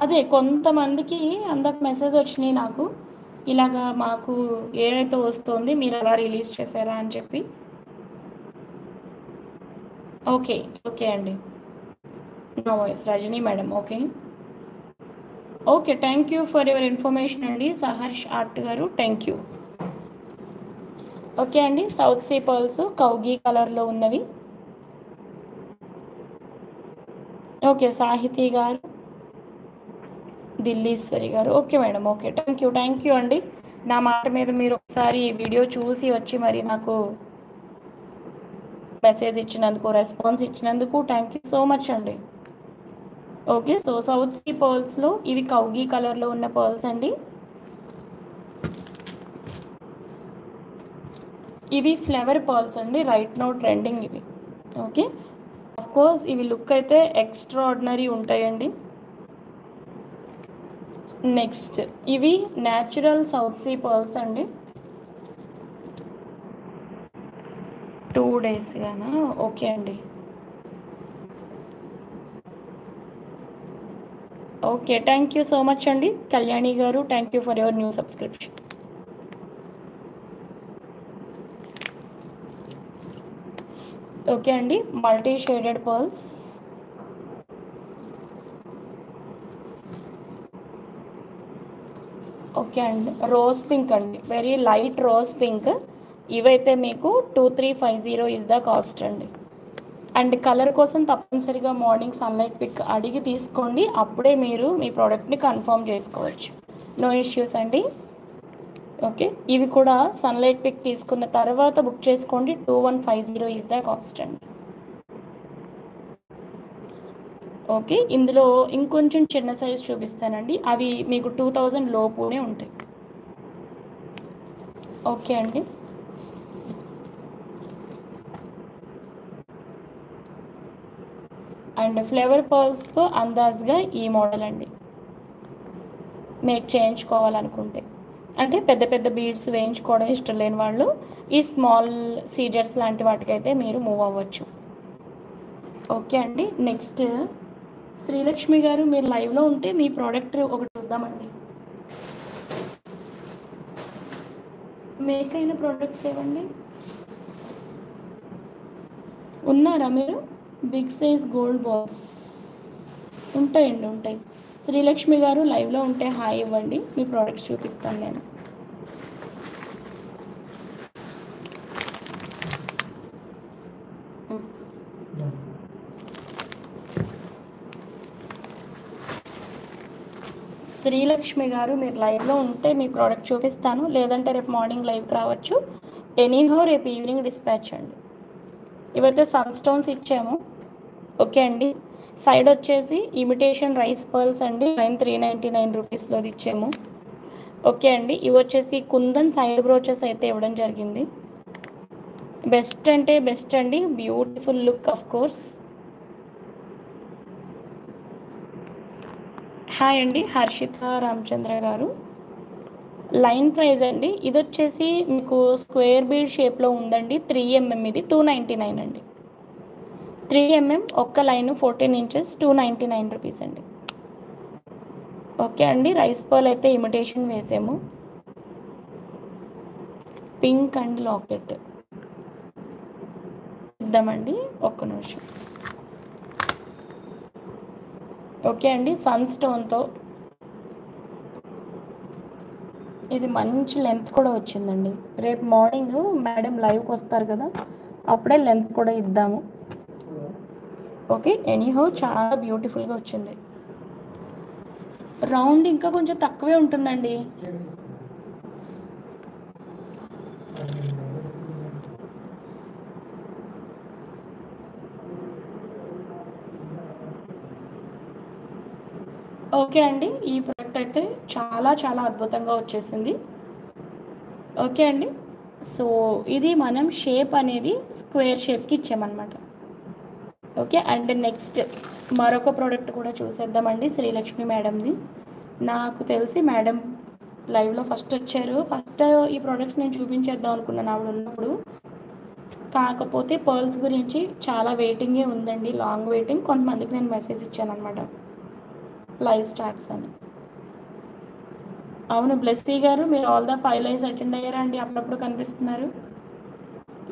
అదే కొంతమందికి అందక మెసేజ్ వచ్చినాయి నాకు. ఇలాగా మాకు ఏఐతో వస్తుంది. మీరు అలా రిలీజ్ చేశారా అని చెప్పి. ఓకే. ఓకే అండి. నా voice Rajani madam. Okay. Okay. Thank you for your information అండి సహర్ష్ ఆర్ట్ గారు. Thank you. ఓకే అండి. సౌత్ సీ పర్ల్స్ కౌగి కలర్‌లో ఉన్నవి. ఓకే. సాహితీ గారు, దిల్లీశ్వరి గారు. Okay madam. Okay. Thank you అండి. నా మాట మీద మీరు ఒకసారి వీడియో చూసి వచ్చి మరి నాకు మెసేజ్ ఇచ్చినందుకు, రెస్పాన్స్ ఇచ్చినందుకు థ్యాంక్ యూ సో మచ్ అండి. ఓకే. సో, సౌత్ సీ పర్ల్స్‌లో ఇవి కౌగి కలర్‌లో ఉన్న పర్ల్స్ అండి. ఇవి ఫ్లవర్ పర్ల్స్ అండి. రైట్ నౌ ట్రెండింగ్ ఇవి. ఓకే. ఆఫ్‌కోర్స్ ఇవి లుక్ అయితే ఎక్స్ట్రాఆర్డినరీ ఉంటాయండి. నెక్స్ట్ ఇవి న్యాచురల్ సౌత్ సీ పర్ల్స్ అండి. 2 డేస్‌గానా? ఓకే అండి. Okay. Thank you so much అండి. కళ్యాణి గారు thank you for your new subscription. Okay అండి. Multi shaded pearls. ఓకే అండి. రోజ్ పింక్ అండి. Very light rose pink. ఇవైతే మీకు 2350 ఈజ్ ద కాస్ట్ అండి. అండ్ కలర్ కోసం తప్పనిసరిగా మార్నింగ్ సన్లైట్ పిక్ అడిగి తీసుకోండి. అప్పుడే మీరు మీ ప్రోడక్ట్ని కన్ఫర్మ్ చేసుకోవచ్చు. నో ఇష్యూస్ అండి. ఓకే. ఇవి కూడా సన్లైట్ పిక్ తీసుకున్న తర్వాత బుక్ చేసుకోండి. 2150 ఈజ్ ద కాస్ట్ అండి. ఓకే. ఇందులో ఇంకొంచెం చిన్న సైజ్ చూపిస్తానండి. అవి మీకు 2000 లోపునే ఉంటాయి. ఓకే అండి. అండ్ ఫ్లేవర్ పర్ల్స్తో అందాజ్గా ఈ మోడల్ అండి మేక్ చేయించుకోవాలనుకుంటే. అంటే పెద్ద పెద్ద బీడ్స్ వేయించుకోవడం ఇష్టం లేని వాళ్ళు ఈ స్మాల్ సీజర్స్ లాంటి వాటికైతే మీరు మూవ్ అవ్వచ్చు. ఓకే అండి. నెక్స్ట్ శ్రీలక్ష్మి గారు మీరు లైవ్లో ఉంటే మీ ప్రోడక్ట్ ఒకటి చూద్దామండి. మేక్ అయిన ప్రోడక్ట్స్ ఏవండి ఉన్నారా మీరు? బిగ్ సైజ్ గోల్డ్ బాల్స్ ఉంటాయండి. ఉంటాయి. శ్రీలక్ష్మి గారు లైవ్లో ఉంటే హాయ్ ఇవ్వండి. మీ ప్రోడక్ట్స్ చూపిస్తాను నేను. శ్రీలక్ష్మి గారు మీరు లైవ్లో ఉంటే మీ ప్రోడక్ట్ చూపిస్తాను. లేదంటే రేపు మార్నింగ్ లైవ్కి రావచ్చు. ఎనీహో రేపు ఈవినింగ్ డిస్పాచ్ అండి. ఇవైతే సన్ స్టోన్స్ ఇచ్చాము. ఓకే అండి. సైడ్ వచ్చేసి ఇమిటేషన్ రైస్ పర్ల్స్ అండి. 399 రూపీస్లోది ఇచ్చాము. ఓకే అండి. ఇవి వచ్చేసి కుందన్ సైడ్ బ్రోచెస్ అయితే ఇవ్వడం జరిగింది. బెస్ట్ అంటే బెస్ట్ అండి. Beautiful look of course. Hi అండి హర్షిత రామచంద్ర గారు. లైన్ ప్రైస్ అండి ఇది వచ్చేసి మీకు స్క్వేర్ బీడ్ షేప్లో ఉందండి. 3mm ఇది 299 అండి. 3mm ఒక్క లైన్ 14 ఇంచెస్ 299 రూపీస్ అండి. ఓకే అండి. రైస్ పర్ల్ అయితే ఇమిటేషన్ వేసాము. పింక్ అండ్ లాకెట్ చూద్దామండి, ఒక్క నిమిషం. ఓకే అండి, సన్ స్టోన్తో ఇది మంచి లెంత్ కూడా వచ్చిందండి. రేపు మార్నింగ్ మేడం లైవ్కి వస్తారు కదా, అప్పుడే లెంత్ కూడా ఇద్దాము. ఓకే, ఎనీహౌ చాలా బ్యూటిఫుల్గా వచ్చింది. రౌండ్ ఇంకా కొంచెం తక్కువే ఉంటుందండి. ఓకే అండి, ఈ ప్రోడక్ట్ అయితే చాలా చాలా అద్భుతంగా వచ్చేసింది. ఓకే అండి, సో ఇది మనం షేప్ అనేది స్క్వేర్ షేప్కి ఇచ్చామన్నమాట. ఓకే, అండ్ నెక్స్ట్ మరొక ప్రోడక్ట్ కూడా చూసేద్దామండి, శ్రీలక్ష్మి మేడంది. నాకు తెలిసి మేడం లైవ్లో ఫస్ట్ వచ్చారు. ఫస్ట్ ఈ ప్రోడక్ట్స్ నేను చూపించేద్దాం అనుకున్నాను ఆవిడ ఉన్నప్పుడు. కాకపోతే పర్ల్స్ గురించి చాలా వెయిటింగే ఉందండి, లాంగ్ వెయిటింగ్. కొంతమందికి నేను మెసేజ్ ఇచ్చాను అనమాట, లైవ్ స్టార్ట్స్ అని. అవును బ్లెస్సీ గారు, మీరు ఆల్ ద 5 లైవ్స్ అటెండ్ అయ్యారా అండి? అప్పుడప్పుడు కనిపిస్తున్నారు.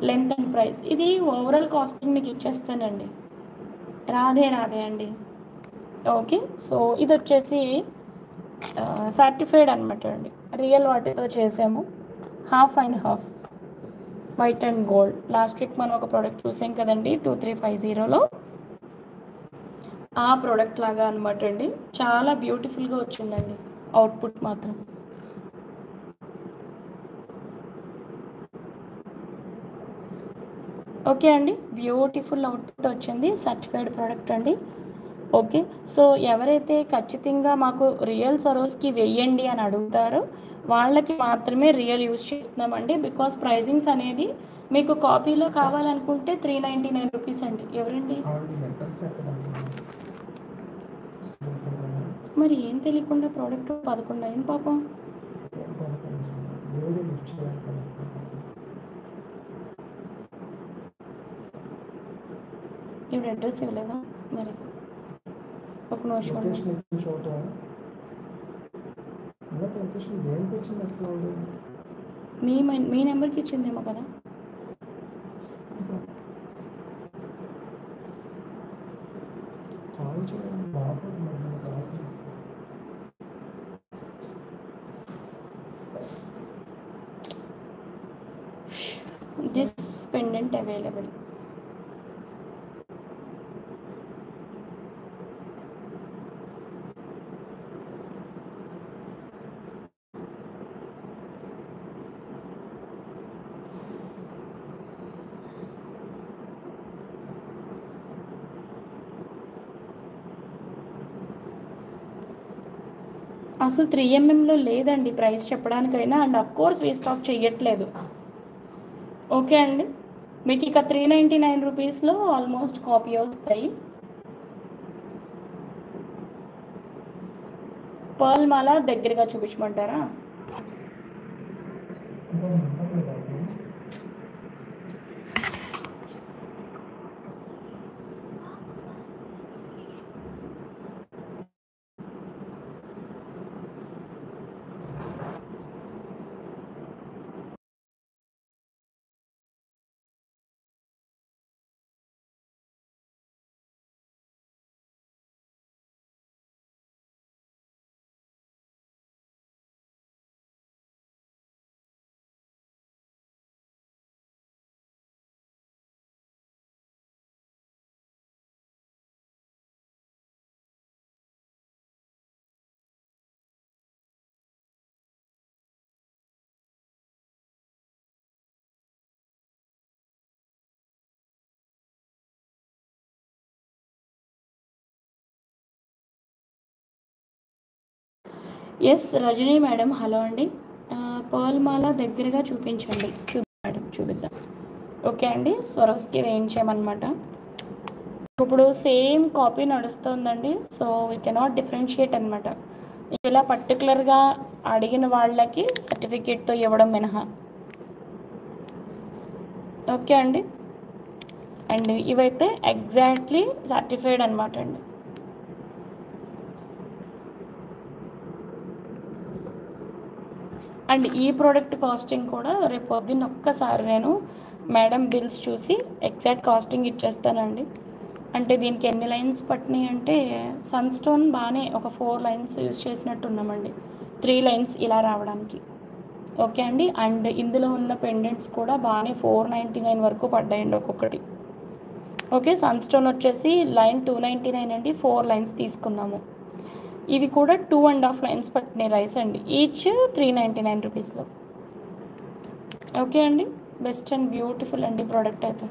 లెంత్ అండ్ ప్రైస్ ఇది ఓవరాల్ కాస్టింగ్ మీకు ఇచ్చేస్తానండి. రాధే అండి. ఓకే, సో ఇది వచ్చేసి సర్టిఫైడ్ అనమాట అండి, రియల్ వాటితో చేసాము. Half and half white and gold. Last week మనం ఒక ప్రోడక్ట్ చూసాం కదండి 2350లో, ఆ ప్రోడక్ట్ లాగా అనమాట అండి. చాలా బ్యూటిఫుల్గా వచ్చిందండి అవుట్పుట్ మాత్రం. ఓకే అండి, బ్యూటిఫుల్ అవుట్పుట్ వచ్చింది, సర్టిఫైడ్ ప్రోడక్ట్ అండి. ఓకే, సో ఎవరైతే ఖచ్చితంగా మాకు రియల్ సరోస్కి వెయ్యండి అని అడుగుతారో వాళ్ళకి మాత్రమే రియల్ యూజ్ చేస్తున్నామండి. బికాస్ ప్రైజింగ్స్ అనేది మీకు కాపీలో కావాలనుకుంటే 399 రూపీస్ అండి. ఎవరండి మరి ఏం తెలియకుండా ప్రోడక్ట్ 11 అయింది పాపం. ఇప్పుడు అడ్రస్ ఇవ్వలేదా మరి? ఒక నిమిషం మీ నెంబర్కి ఇచ్చిందేమో కదా. This pendant available. అసలు 3mm లేదండి ప్రైస్ చెప్పడానికైనా, అండ్ అఫ్ కోర్స్ రీస్టాక్ చేయట్లేదు. ఓకే అండి, మీకు ఇక 399 రూపీస్లో ఆల్మోస్ట్ కాపీ వస్తాయి. పర్ల్ మాల దగ్గరగా చూపించమంటారా? ఎస్ రజనీ మేడం, హలో అండి. పర్ల్ మాల దగ్గరగా చూపించండి. మేడం చూపిద్దాం. ఓకే అండి, స్వరోస్కి వేయించామన్నమాట. ఇప్పుడు సేమ్ కాపీ నడుస్తుందండి, సో వీ కెనాట్ డిఫరెన్షియేట్ అనమాట. ఇలా పర్టికులర్గా అడిగిన వాళ్ళకి సర్టిఫికేట్తో ఇవ్వడం మినహా. ఓకే అండి, అండ్ ఇవైతే ఎగ్జాక్ట్లీ సర్టిఫైడ్ అనమాట అండి. అండ్ ఈ ప్రోడక్ట్ కాస్టింగ్ కూడా రేపు పొద్దున్న ఒక్కసారి నేను మేడం బిల్స్ చూసి ఎగ్జాక్ట్ కాస్టింగ్ ఇచ్చేస్తానండి. అంటే దీనికి ఎన్ని లైన్స్ పట్టినాయి అంటే సన్ స్టోన్ బాగానే ఒక 4 లైన్స్ యూజ్ చేసినట్టున్నామండి, 3 లైన్స్ ఇలా రావడానికి. ఓకే అండి. అండ్ ఇందులో ఉన్న పెండెంట్స్ కూడా బాగానే 499 వరకు పడ్డాయండి ఒక్కొక్కటి. ఓకే, సన్ స్టోన్ వచ్చేసి లైన్ 299 అండి, 4 లైన్స్ తీసుకున్నాము. ఇవి కూడా 2.5 లైన్స్ పట్టినాయి రైస్ అండి, ఈచ్ 399 రూపీస్లో. ఓకే అండి, బెస్ట్ అండ్ బ్యూటిఫుల్ అండి ప్రోడక్ట్ అయితే.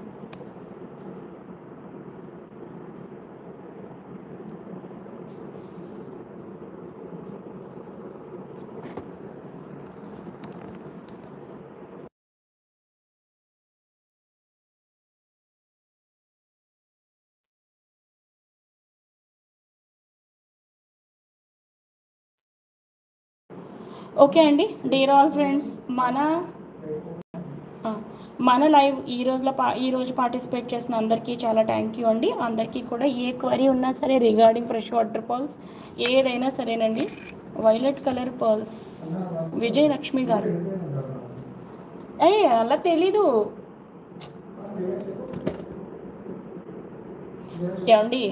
ఓకే అండి, డియర్ ఆల్ ఫ్రెండ్స్, మన లైవ్ ఈరోజు పార్టిసిపేట్ చేసిన అందరికీ చాలా థ్యాంక్ యూ అండి. అందరికీ కూడా ఏ క్వరీ ఉన్నా సరే రిగార్డింగ్ ఫ్రెష్ వాటర్ పర్ల్స్ ఏదైనా సరేనండి. వైలెట్ కలర్ పర్ల్స్ విజయలక్ష్మి గారు, అలా తెలీదు ఏమండి.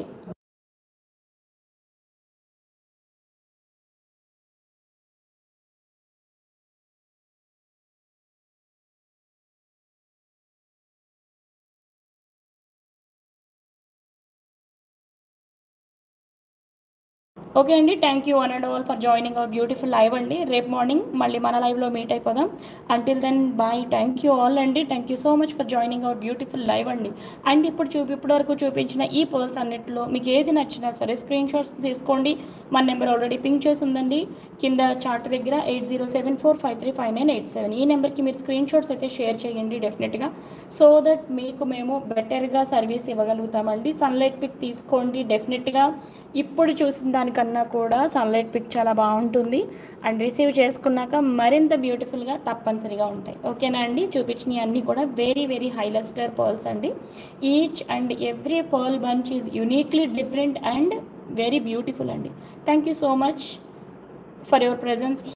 ఓకే అండి, thank you one and all for joining our beautiful live అండి. రేపు మార్నింగ్ మళ్ళీ మన లైవ్లో మీట్ అయిపోదాం. Until then bye, thank you all అండి. Thank you so much for joining our beautiful live అండి. అండ్ ఇప్పటి వరకు చూపించిన ఈ పర్ల్స్ అన్నిటిలో మీకు ఏది నచ్చినా సరే స్క్రీన్ షాట్స్ తీసుకోండి. మన నెంబర్ ఆల్రెడీ పింక్ చేసి ఉందండి కింద చార్ట్ దగ్గర 8074535987. ఈ నెంబర్కి మీరు స్క్రీన్ షాట్స్ అయితే షేర్ చేయండి డెఫినెట్గా, సో దట్ మీకు మేము బెటర్గా సర్వీస్ ఇవ్వగలుగుతామండి. సన్లైట్ పిక్ తీసుకోండి డెఫినెట్గా, ఇప్పుడు చూసిన దానికన్నా కూడా సన్లైట్ పిక్ చాలా బాగుంటుంది. అండ్ రిసీవ్ చేసుకున్నాక మరింత బ్యూటిఫుల్గా తప్పనిసరిగా ఉంటాయి. ఓకేనా అండి, చూపించినవి అన్నీ కూడా very very high lustre pearls అండి. Each and every pearl bunch is uniquely different and very beautiful అండి. Thank you so much for your presence.